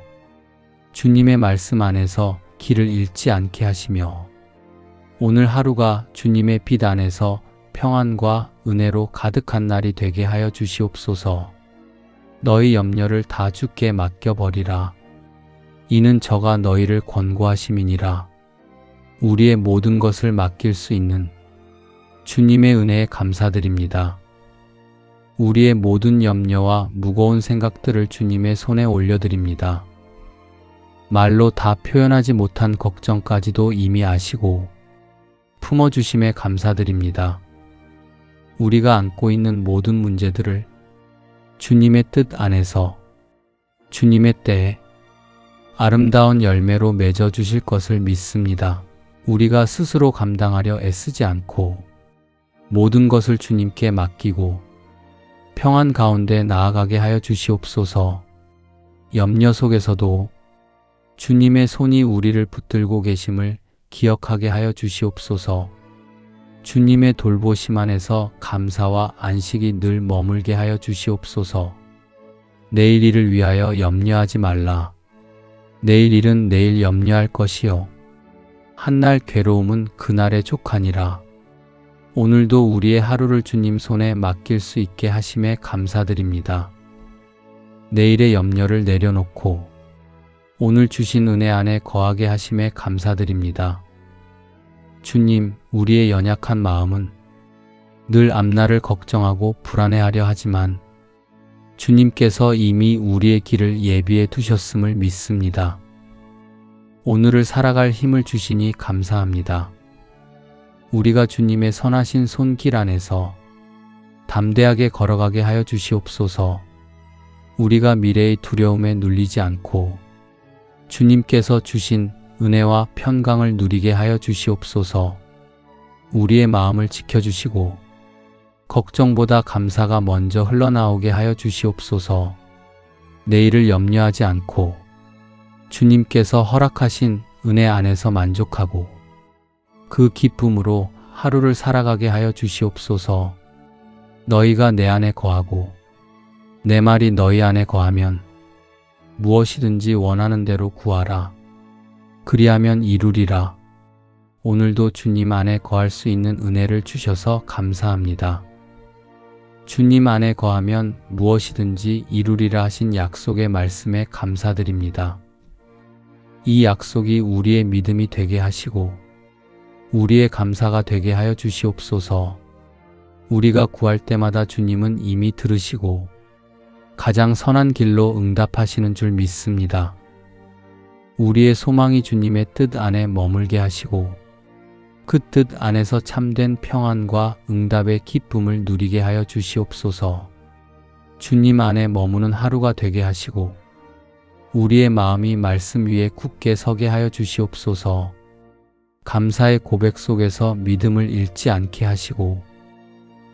주님의 말씀 안에서 길을 잃지 않게 하시며 오늘 하루가 주님의 빛 안에서 평안과 은혜로 가득한 날이 되게 하여 주시옵소서. 너희 염려를 다 주께 맡겨버리라. 이는 저가 너희를 권고하심이니라. 우리의 모든 것을 맡길 수 있는 주님의 은혜에 감사드립니다. 우리의 모든 염려와 무거운 생각들을 주님의 손에 올려드립니다. 말로 다 표현하지 못한 걱정까지도 이미 아시고 품어주심에 감사드립니다. 우리가 안고 있는 모든 문제들을 주님의 뜻 안에서 주님의 때에 아름다운 열매로 맺어 주실 것을 믿습니다. 우리가 스스로 감당하려 애쓰지 않고 모든 것을 주님께 맡기고 평안 가운데 나아가게 하여 주시옵소서. 염려 속에서도 주님의 손이 우리를 붙들고 계심을 기억하게 하여 주시옵소서. 주님의 돌보심 안에서 감사와 안식이 늘 머물게 하여 주시옵소서. 내일 일을 위하여 염려하지 말라. 내일 일은 내일 염려할 것이요 한날 괴로움은 그날의 족하니라. 오늘도 우리의 하루를 주님 손에 맡길 수 있게 하심에 감사드립니다. 내일의 염려를 내려놓고 오늘 주신 은혜 안에 거하게 하심에 감사드립니다. 주님, 우리의 연약한 마음은 늘 앞날을 걱정하고 불안해하려 하지만 주님께서 이미 우리의 길을 예비해 두셨음을 믿습니다. 오늘을 살아갈 힘을 주시니 감사합니다. 우리가 주님의 선하신 손길 안에서 담대하게 걸어가게 하여 주시옵소서. 우리가 미래의 두려움에 눌리지 않고 주님께서 주신 은혜와 평강을 누리게 하여 주시옵소서. 우리의 마음을 지켜주시고 걱정보다 감사가 먼저 흘러나오게 하여 주시옵소서. 내일을 염려하지 않고 주님께서 허락하신 은혜 안에서 만족하고 그 기쁨으로 하루를 살아가게 하여 주시옵소서. 너희가 내 안에 거하고 내 말이 너희 안에 거하면 무엇이든지 원하는 대로 구하라. 그리하면 이루리라. 오늘도 주님 안에 거할 수 있는 은혜를 주셔서 감사합니다. 주님 안에 거하면 무엇이든지 이루리라 하신 약속의 말씀에 감사드립니다. 이 약속이 우리의 믿음이 되게 하시고 우리의 감사가 되게 하여 주시옵소서. 우리가 구할 때마다 주님은 이미 들으시고 가장 선한 길로 응답하시는 줄 믿습니다. 우리의 소망이 주님의 뜻 안에 머물게 하시고 그 뜻 안에서 참된 평안과 응답의 기쁨을 누리게 하여 주시옵소서. 주님 안에 머무는 하루가 되게 하시고 우리의 마음이 말씀 위에 굳게 서게 하여 주시옵소서. 감사의 고백 속에서 믿음을 잃지 않게 하시고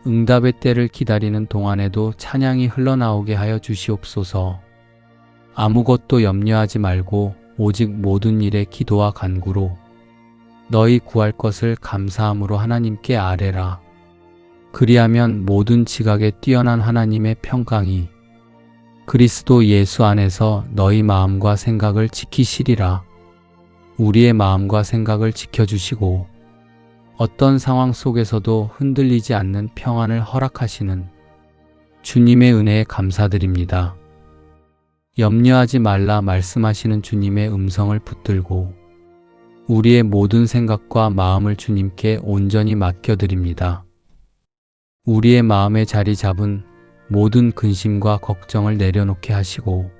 응답의 때를 기다리는 동안에도 찬양이 흘러나오게 하여 주시옵소서. 아무것도 염려하지 말고 오직 모든 일에 기도와 간구로 너희 구할 것을 감사함으로 하나님께 아뢰라. 그리하면 모든 지각에 뛰어난 하나님의 평강이 그리스도 예수 안에서 너희 마음과 생각을 지키시리라. 우리의 마음과 생각을 지켜주시고 어떤 상황 속에서도 흔들리지 않는 평안을 허락하시는 주님의 은혜에 감사드립니다. 염려하지 말라 말씀하시는 주님의 음성을 붙들고 우리의 모든 생각과 마음을 주님께 온전히 맡겨드립니다. 우리의 마음에 자리 잡은 모든 근심과 걱정을 내려놓게 하시고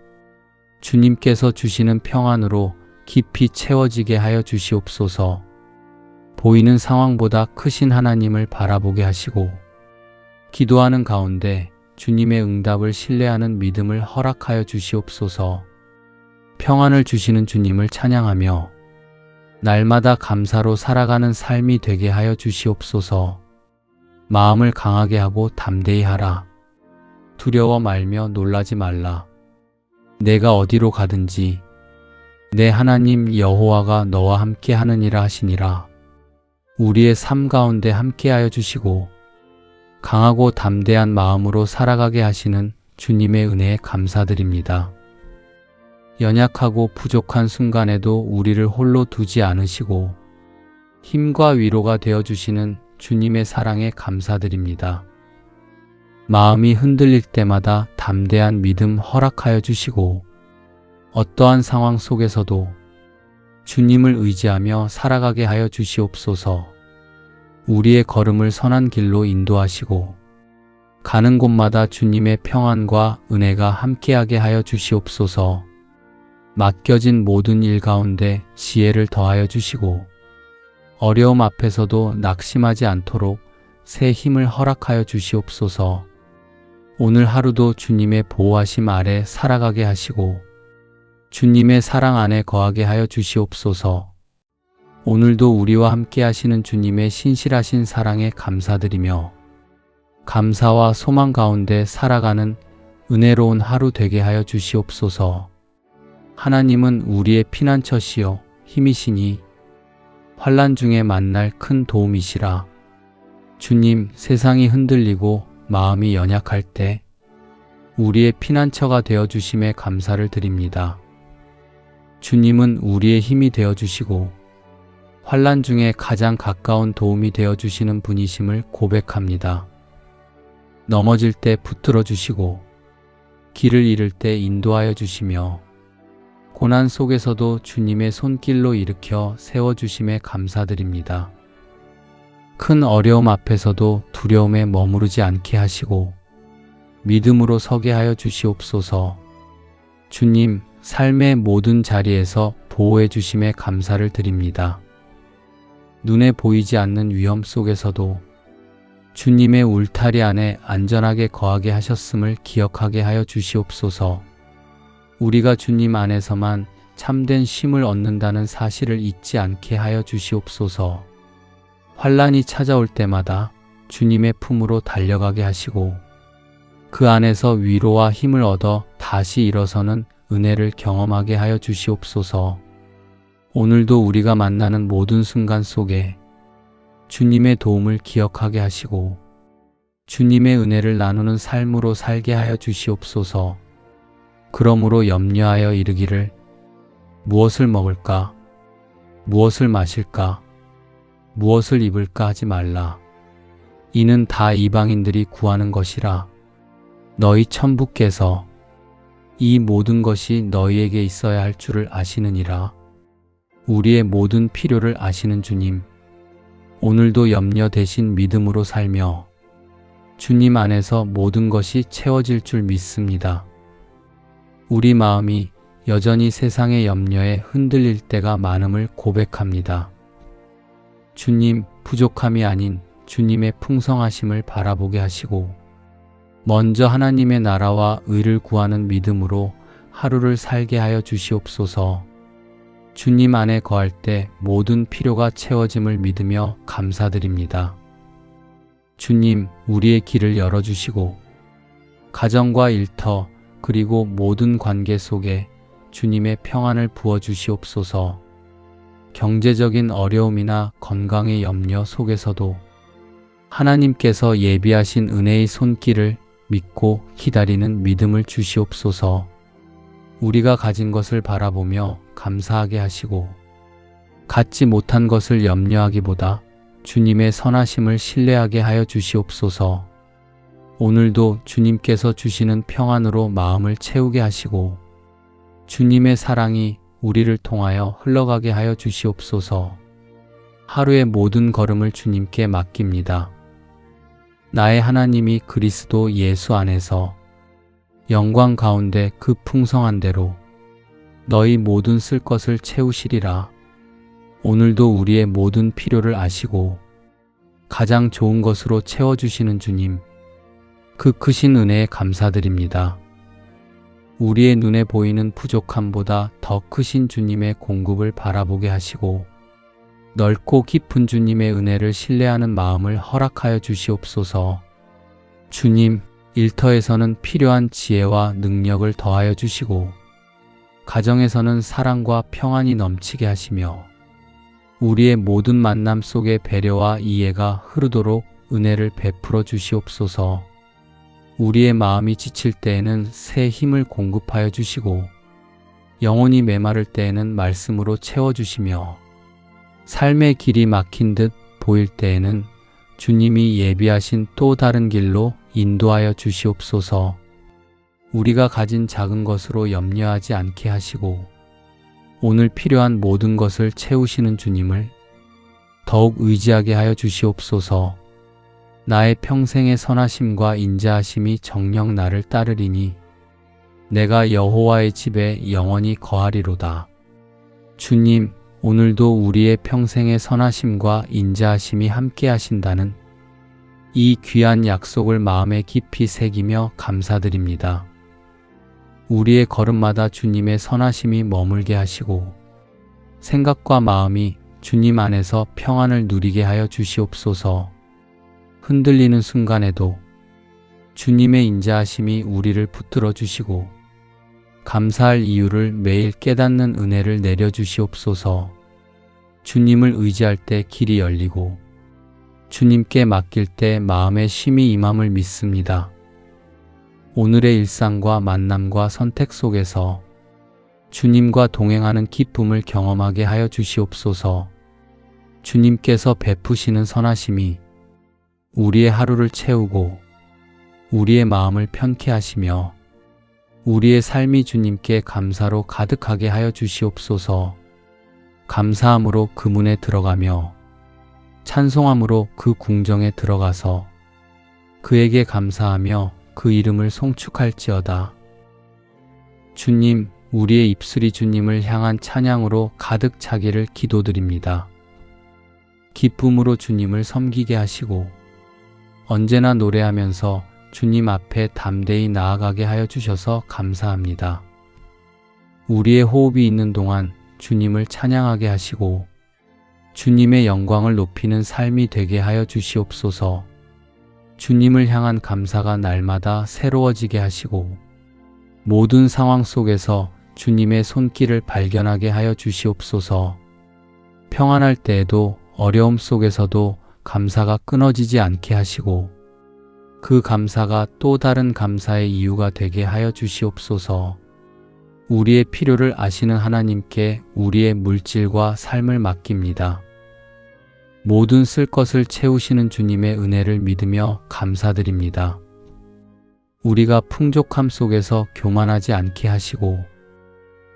주님께서 주시는 평안으로 깊이 채워지게 하여 주시옵소서. 보이는 상황보다 크신 하나님을 바라보게 하시고 기도하는 가운데 주님의 응답을 신뢰하는 믿음을 허락하여 주시옵소서. 평안을 주시는 주님을 찬양하며 날마다 감사로 살아가는 삶이 되게 하여 주시옵소서. 마음을 강하게 하고 담대히 하라. 두려워 말며 놀라지 말라. 내가 어디로 가든지 내 하나님 여호와가 너와 함께 하느니라 하시니라. 우리의 삶 가운데 함께하여 주시고 강하고 담대한 마음으로 살아가게 하시는 주님의 은혜에 감사드립니다. 연약하고 부족한 순간에도 우리를 홀로 두지 않으시고 힘과 위로가 되어주시는 주님의 사랑에 감사드립니다. 마음이 흔들릴 때마다 담대한 믿음 허락하여 주시고 어떠한 상황 속에서도 주님을 의지하며 살아가게 하여 주시옵소서. 우리의 걸음을 선한 길로 인도하시고 가는 곳마다 주님의 평안과 은혜가 함께하게 하여 주시옵소서. 맡겨진 모든 일 가운데 지혜를 더하여 주시고 어려움 앞에서도 낙심하지 않도록 새 힘을 허락하여 주시옵소서. 오늘 하루도 주님의 보호하심 아래 살아가게 하시고 주님의 사랑 안에 거하게 하여 주시옵소서. 오늘도 우리와 함께 하시는 주님의 신실하신 사랑에 감사드리며 감사와 소망 가운데 살아가는 은혜로운 하루 되게 하여 주시옵소서. 하나님은 우리의 피난처시요 힘이시니 환난 중에 만날 큰 도움이시라. 주님, 세상이 흔들리고 마음이 연약할 때 우리의 피난처가 되어주심에 감사를 드립니다. 주님은 우리의 힘이 되어주시고 환난 중에 가장 가까운 도움이 되어주시는 분이심을 고백합니다. 넘어질 때 붙들어 주시고 길을 잃을 때 인도하여 주시며 고난 속에서도 주님의 손길로 일으켜 세워주심에 감사드립니다. 큰 어려움 앞에서도 두려움에 머무르지 않게 하시고 믿음으로 서게 하여 주시옵소서. 주님, 삶의 모든 자리에서 보호해 주심에 감사를 드립니다. 눈에 보이지 않는 위험 속에서도 주님의 울타리 안에 안전하게 거하게 하셨음을 기억하게 하여 주시옵소서. 우리가 주님 안에서만 참된 쉼을 얻는다는 사실을 잊지 않게 하여 주시옵소서. 환난이 찾아올 때마다 주님의 품으로 달려가게 하시고 그 안에서 위로와 힘을 얻어 다시 일어서는 은혜를 경험하게 하여 주시옵소서. 오늘도 우리가 만나는 모든 순간 속에 주님의 도움을 기억하게 하시고 주님의 은혜를 나누는 삶으로 살게 하여 주시옵소서. 그러므로 염려하여 이르기를 무엇을 먹을까? 무엇을 마실까? 무엇을 입을까 하지 말라. 이는 다 이방인들이 구하는 것이라. 너희 천부께서 이 모든 것이 너희에게 있어야 할 줄을 아시느니라. 우리의 모든 필요를 아시는 주님, 오늘도 염려 대신 믿음으로 살며 주님 안에서 모든 것이 채워질 줄 믿습니다. 우리 마음이 여전히 세상의 염려에 흔들릴 때가 많음을 고백합니다. 주님, 부족함이 아닌 주님의 풍성하심을 바라보게 하시고 먼저 하나님의 나라와 의를 구하는 믿음으로 하루를 살게 하여 주시옵소서. 주님 안에 거할 때 모든 필요가 채워짐을 믿으며 감사드립니다. 주님, 우리의 길을 열어주시고 가정과 일터 그리고 모든 관계 속에 주님의 평안을 부어주시옵소서. 경제적인 어려움이나 건강의 염려 속에서도 하나님께서 예비하신 은혜의 손길을 믿고 기다리는 믿음을 주시옵소서. 우리가 가진 것을 바라보며 감사하게 하시고 갖지 못한 것을 염려하기보다 주님의 선하심을 신뢰하게 하여 주시옵소서. 오늘도 주님께서 주시는 평안으로 마음을 채우게 하시고 주님의 사랑이 우리를 통하여 흘러가게 하여 주시옵소서. 하루의 모든 걸음을 주님께 맡깁니다. 나의 하나님이 그리스도 예수 안에서 영광 가운데 그 풍성한 대로 너희 모든 쓸 것을 채우시리라. 오늘도 우리의 모든 필요를 아시고 가장 좋은 것으로 채워주시는 주님, 그 크신 은혜에 감사드립니다. 우리의 눈에 보이는 부족함보다 더 크신 주님의 공급을 바라보게 하시고 넓고 깊은 주님의 은혜를 신뢰하는 마음을 허락하여 주시옵소서. 주님, 일터에서는 필요한 지혜와 능력을 더하여 주시고 가정에서는 사랑과 평안이 넘치게 하시며 우리의 모든 만남 속에 배려와 이해가 흐르도록 은혜를 베풀어 주시옵소서. 우리의 마음이 지칠 때에는 새 힘을 공급하여 주시고 영혼이 메마를 때에는 말씀으로 채워주시며 삶의 길이 막힌 듯 보일 때에는 주님이 예비하신 또 다른 길로 인도하여 주시옵소서. 우리가 가진 작은 것으로 염려하지 않게 하시고 오늘 필요한 모든 것을 채우시는 주님을 더욱 의지하게 하여 주시옵소서. 나의 평생의 선하심과 인자하심이 정녕 나를 따르리니 내가 여호와의 집에 영원히 거하리로다. 주님, 오늘도 우리의 평생의 선하심과 인자하심이 함께 하신다는 이 귀한 약속을 마음에 깊이 새기며 감사드립니다. 우리의 걸음마다 주님의 선하심이 머물게 하시고 생각과 마음이 주님 안에서 평안을 누리게 하여 주시옵소서. 흔들리는 순간에도 주님의 인자하심이 우리를 붙들어 주시고 감사할 이유를 매일 깨닫는 은혜를 내려주시옵소서. 주님을 의지할 때 길이 열리고 주님께 맡길 때 마음의 쉼이 임함을 믿습니다. 오늘의 일상과 만남과 선택 속에서 주님과 동행하는 기쁨을 경험하게 하여 주시옵소서. 주님께서 베푸시는 선하심이 우리의 하루를 채우고 우리의 마음을 편케 하시며 우리의 삶이 주님께 감사로 가득하게 하여 주시옵소서. 감사함으로 그 문에 들어가며 찬송함으로 그 궁정에 들어가서 그에게 감사하며 그 이름을 송축할지어다. 주님, 우리의 입술이 주님을 향한 찬양으로 가득 차기를 기도드립니다. 기쁨으로 주님을 섬기게 하시고 언제나 노래하면서 주님 앞에 담대히 나아가게 하여 주셔서 감사합니다. 우리의 호흡이 있는 동안 주님을 찬양하게 하시고 주님의 영광을 높이는 삶이 되게 하여 주시옵소서. 주님을 향한 감사가 날마다 새로워지게 하시고 모든 상황 속에서 주님의 손길을 발견하게 하여 주시옵소서. 평안할 때에도 어려움 속에서도 감사가 끊어지지 않게 하시고 그 감사가 또 다른 감사의 이유가 되게 하여 주시옵소서. 우리의 필요를 아시는 하나님께 우리의 물질과 삶을 맡깁니다. 모든 쓸 것을 채우시는 주님의 은혜를 믿으며 감사드립니다. 우리가 풍족함 속에서 교만하지 않게 하시고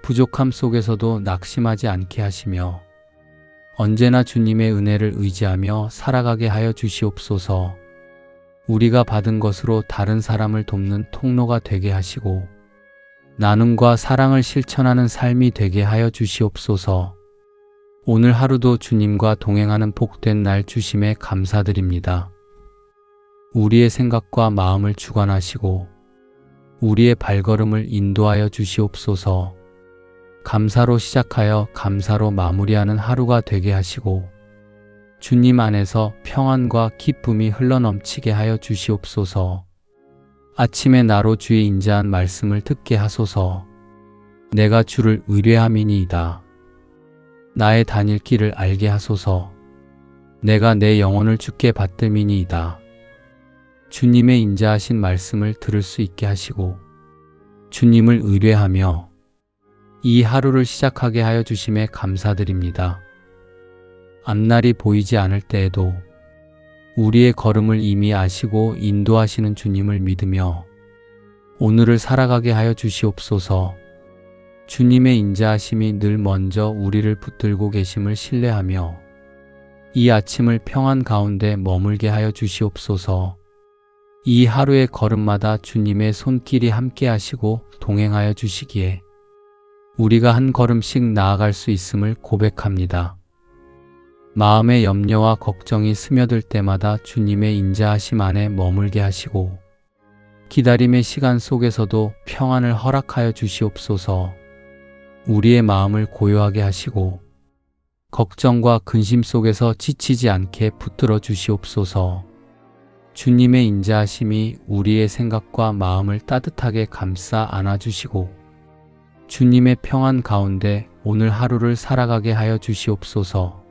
부족함 속에서도 낙심하지 않게 하시며 언제나 주님의 은혜를 의지하며 살아가게 하여 주시옵소서. 우리가 받은 것으로 다른 사람을 돕는 통로가 되게 하시고 나눔과 사랑을 실천하는 삶이 되게 하여 주시옵소서. 오늘 하루도 주님과 동행하는 복된 날 주심에 감사드립니다. 우리의 생각과 마음을 주관하시고 우리의 발걸음을 인도하여 주시옵소서. 감사로 시작하여 감사로 마무리하는 하루가 되게 하시고 주님 안에서 평안과 기쁨이 흘러넘치게 하여 주시옵소서. 아침에 나로 주의 인자한 말씀을 듣게 하소서. 내가 주를 의뢰함이니이다. 나의 다닐 길을 알게 하소서. 내가 내 영혼을 주께 받들미니이다. 주님의 인자하신 말씀을 들을 수 있게 하시고 주님을 의뢰하며 이 하루를 시작하게 하여 주심에 감사드립니다. 앞날이 보이지 않을 때에도 우리의 걸음을 이미 아시고 인도하시는 주님을 믿으며 오늘을 살아가게 하여 주시옵소서. 주님의 인자하심이 늘 먼저 우리를 붙들고 계심을 신뢰하며 이 아침을 평안 가운데 머물게 하여 주시옵소서. 이 하루의 걸음마다 주님의 손길이 함께 하시고 동행하여 주시기에 우리가 한 걸음씩 나아갈 수 있음을 고백합니다. 마음의 염려와 걱정이 스며들 때마다 주님의 인자하심 안에 머물게 하시고 기다림의 시간 속에서도 평안을 허락하여 주시옵소서. 우리의 마음을 고요하게 하시고 걱정과 근심 속에서 지치지 않게 붙들어 주시옵소서. 주님의 인자하심이 우리의 생각과 마음을 따뜻하게 감싸 안아주시고 주님의 평안 가운데 오늘 하루를 살아가게 하여 주시옵소서.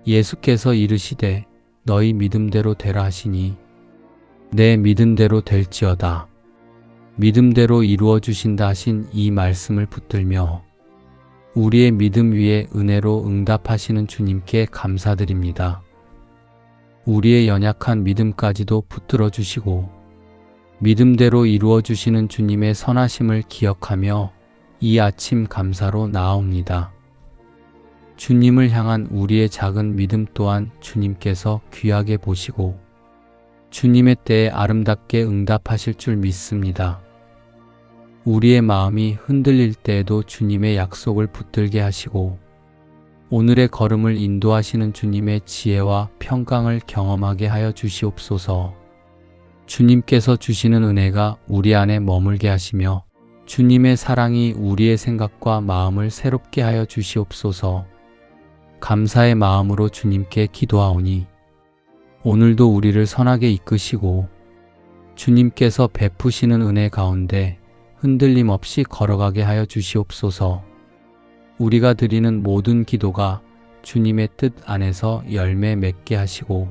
예수께서 이르시되 너희 믿음대로 되라 하시니 내 믿음대로 될지어다. 믿음대로 이루어 주신다 하신 이 말씀을 붙들며 우리의 믿음 위에 은혜로 응답하시는 주님께 감사드립니다. 우리의 연약한 믿음까지도 붙들어 주시고 믿음대로 이루어 주시는 주님의 선하심을 기억하며 이 아침 감사로 나아옵니다. 주님을 향한 우리의 작은 믿음 또한 주님께서 귀하게 보시고 주님의 때에 아름답게 응답하실 줄 믿습니다. 우리의 마음이 흔들릴 때에도 주님의 약속을 붙들게 하시고 오늘의 걸음을 인도하시는 주님의 지혜와 평강을 경험하게 하여 주시옵소서. 주님께서 주시는 은혜가 우리 안에 머물게 하시며 주님의 사랑이 우리의 생각과 마음을 새롭게 하여 주시옵소서. 감사의 마음으로 주님께 기도하오니 오늘도 우리를 선하게 이끄시고 주님께서 베푸시는 은혜 가운데 흔들림 없이 걸어가게 하여 주시옵소서. 우리가 드리는 모든 기도가 주님의 뜻 안에서 열매 맺게 하시고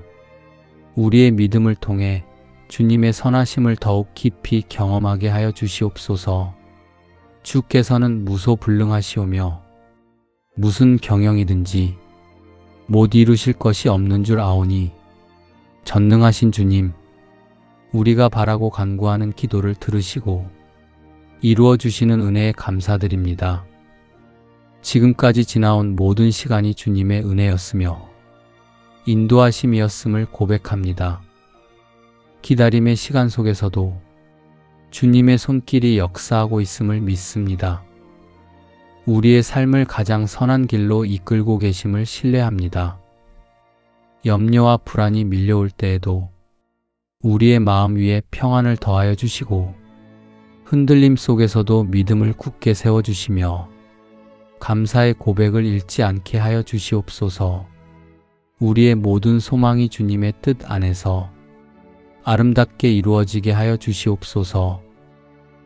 우리의 믿음을 통해 주님의 선하심을 더욱 깊이 경험하게 하여 주시옵소서. 주께서는 무소불능하시오며 무슨 경영이든지 못 이루실 것이 없는 줄 아오니 전능하신 주님, 우리가 바라고 간구하는 기도를 들으시고 이루어 주시는 은혜에 감사드립니다. 지금까지 지나온 모든 시간이 주님의 은혜였으며 인도하심이었음을 고백합니다. 기다림의 시간 속에서도 주님의 손길이 역사하고 있음을 믿습니다. 우리의 삶을 가장 선한 길로 이끌고 계심을 신뢰합니다. 염려와 불안이 밀려올 때에도 우리의 마음 위에 평안을 더하여 주시고 흔들림 속에서도 믿음을 굳게 세워주시며 감사의 고백을 잃지 않게 하여 주시옵소서. 우리의 모든 소망이 주님의 뜻 안에서 아름답게 이루어지게 하여 주시옵소서.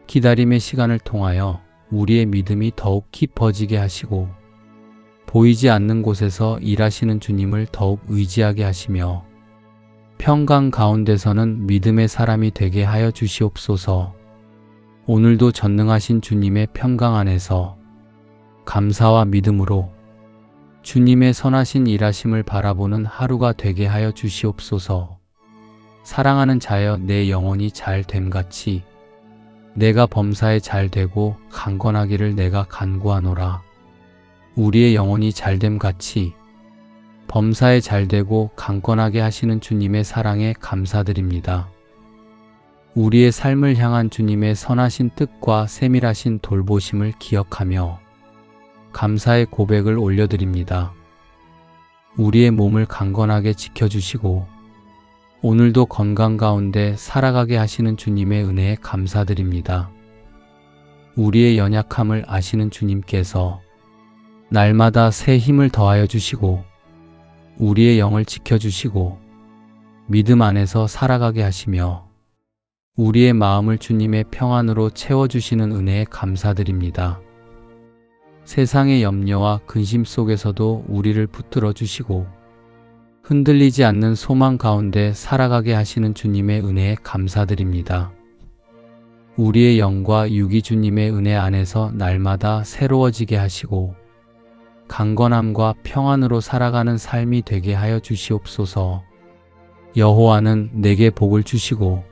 기다림의 시간을 통하여 우리의 믿음이 더욱 깊어지게 하시고 보이지 않는 곳에서 일하시는 주님을 더욱 의지하게 하시며 평강 가운데서는 믿음의 사람이 되게 하여 주시옵소서. 오늘도 전능하신 주님의 평강 안에서 감사와 믿음으로 주님의 선하신 일하심을 바라보는 하루가 되게 하여 주시옵소서. 사랑하는 자여 내 영혼이 잘 됨같이 내가 범사에 잘 되고 강건하기를 내가 간구하노라. 우리의 영혼이 잘됨같이 범사에 잘 되고 강건하게 하시는 주님의 사랑에 감사드립니다. 우리의 삶을 향한 주님의 선하신 뜻과 세밀하신 돌보심을 기억하며 감사의 고백을 올려드립니다. 우리의 몸을 강건하게 지켜주시고 오늘도 건강 가운데 살아가게 하시는 주님의 은혜에 감사드립니다. 우리의 연약함을 아시는 주님께서 날마다 새 힘을 더하여 주시고 우리의 영을 지켜주시고 믿음 안에서 살아가게 하시며 우리의 마음을 주님의 평안으로 채워주시는 은혜에 감사드립니다. 세상의 염려와 근심 속에서도 우리를 붙들어 주시고 흔들리지 않는 소망 가운데 살아가게 하시는 주님의 은혜에 감사드립니다. 우리의 영과 육이 주님의 은혜 안에서 날마다 새로워지게 하시고 강건함과 평안으로 살아가는 삶이 되게 하여 주시옵소서. 여호와는 내게 복을 주시고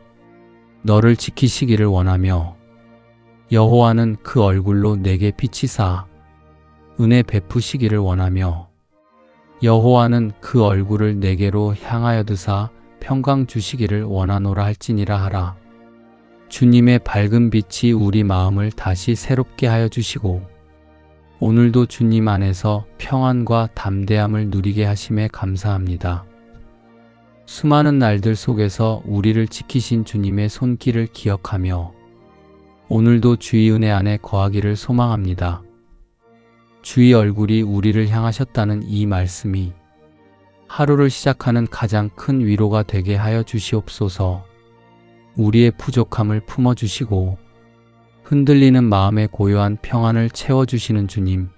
너를 지키시기를 원하며 여호와는 그 얼굴로 내게 비치사 은혜 베푸시기를 원하며 여호와는 그 얼굴을 내게로 향하여 드사 평강 주시기를 원하노라 할지니라 하라. 주님의 밝은 빛이 우리 마음을 다시 새롭게 하여 주시고 오늘도 주님 안에서 평안과 담대함을 누리게 하심에 감사합니다. 수많은 날들 속에서 우리를 지키신 주님의 손길을 기억하며 오늘도 주의 은혜 안에 거하기를 소망합니다. 주의 얼굴이 우리를 향하셨다는 이 말씀이 하루를 시작하는 가장 큰 위로가 되게 하여 주시옵소서. 우리의 부족함을 품어주시고 흔들리는 마음의 고요한 평안을 채워주시는 주님,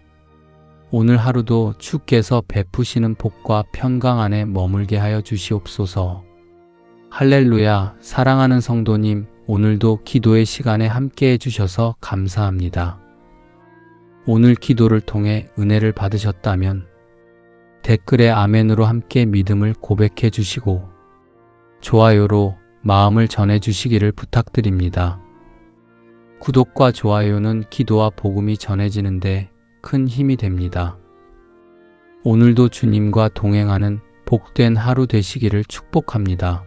오늘 하루도 주께서 베푸시는 복과 평강 안에 머물게 하여 주시옵소서. 할렐루야. 사랑하는 성도님, 오늘도 기도의 시간에 함께 해주셔서 감사합니다. 오늘 기도를 통해 은혜를 받으셨다면 댓글에 아멘으로 함께 믿음을 고백해 주시고 좋아요로 마음을 전해 주시기를 부탁드립니다. 구독과 좋아요는 기도와 복음이 전해지는데 큰 힘이 됩니다. 오늘도 주님과 동행하는 복된 하루 되시기를 축복합니다.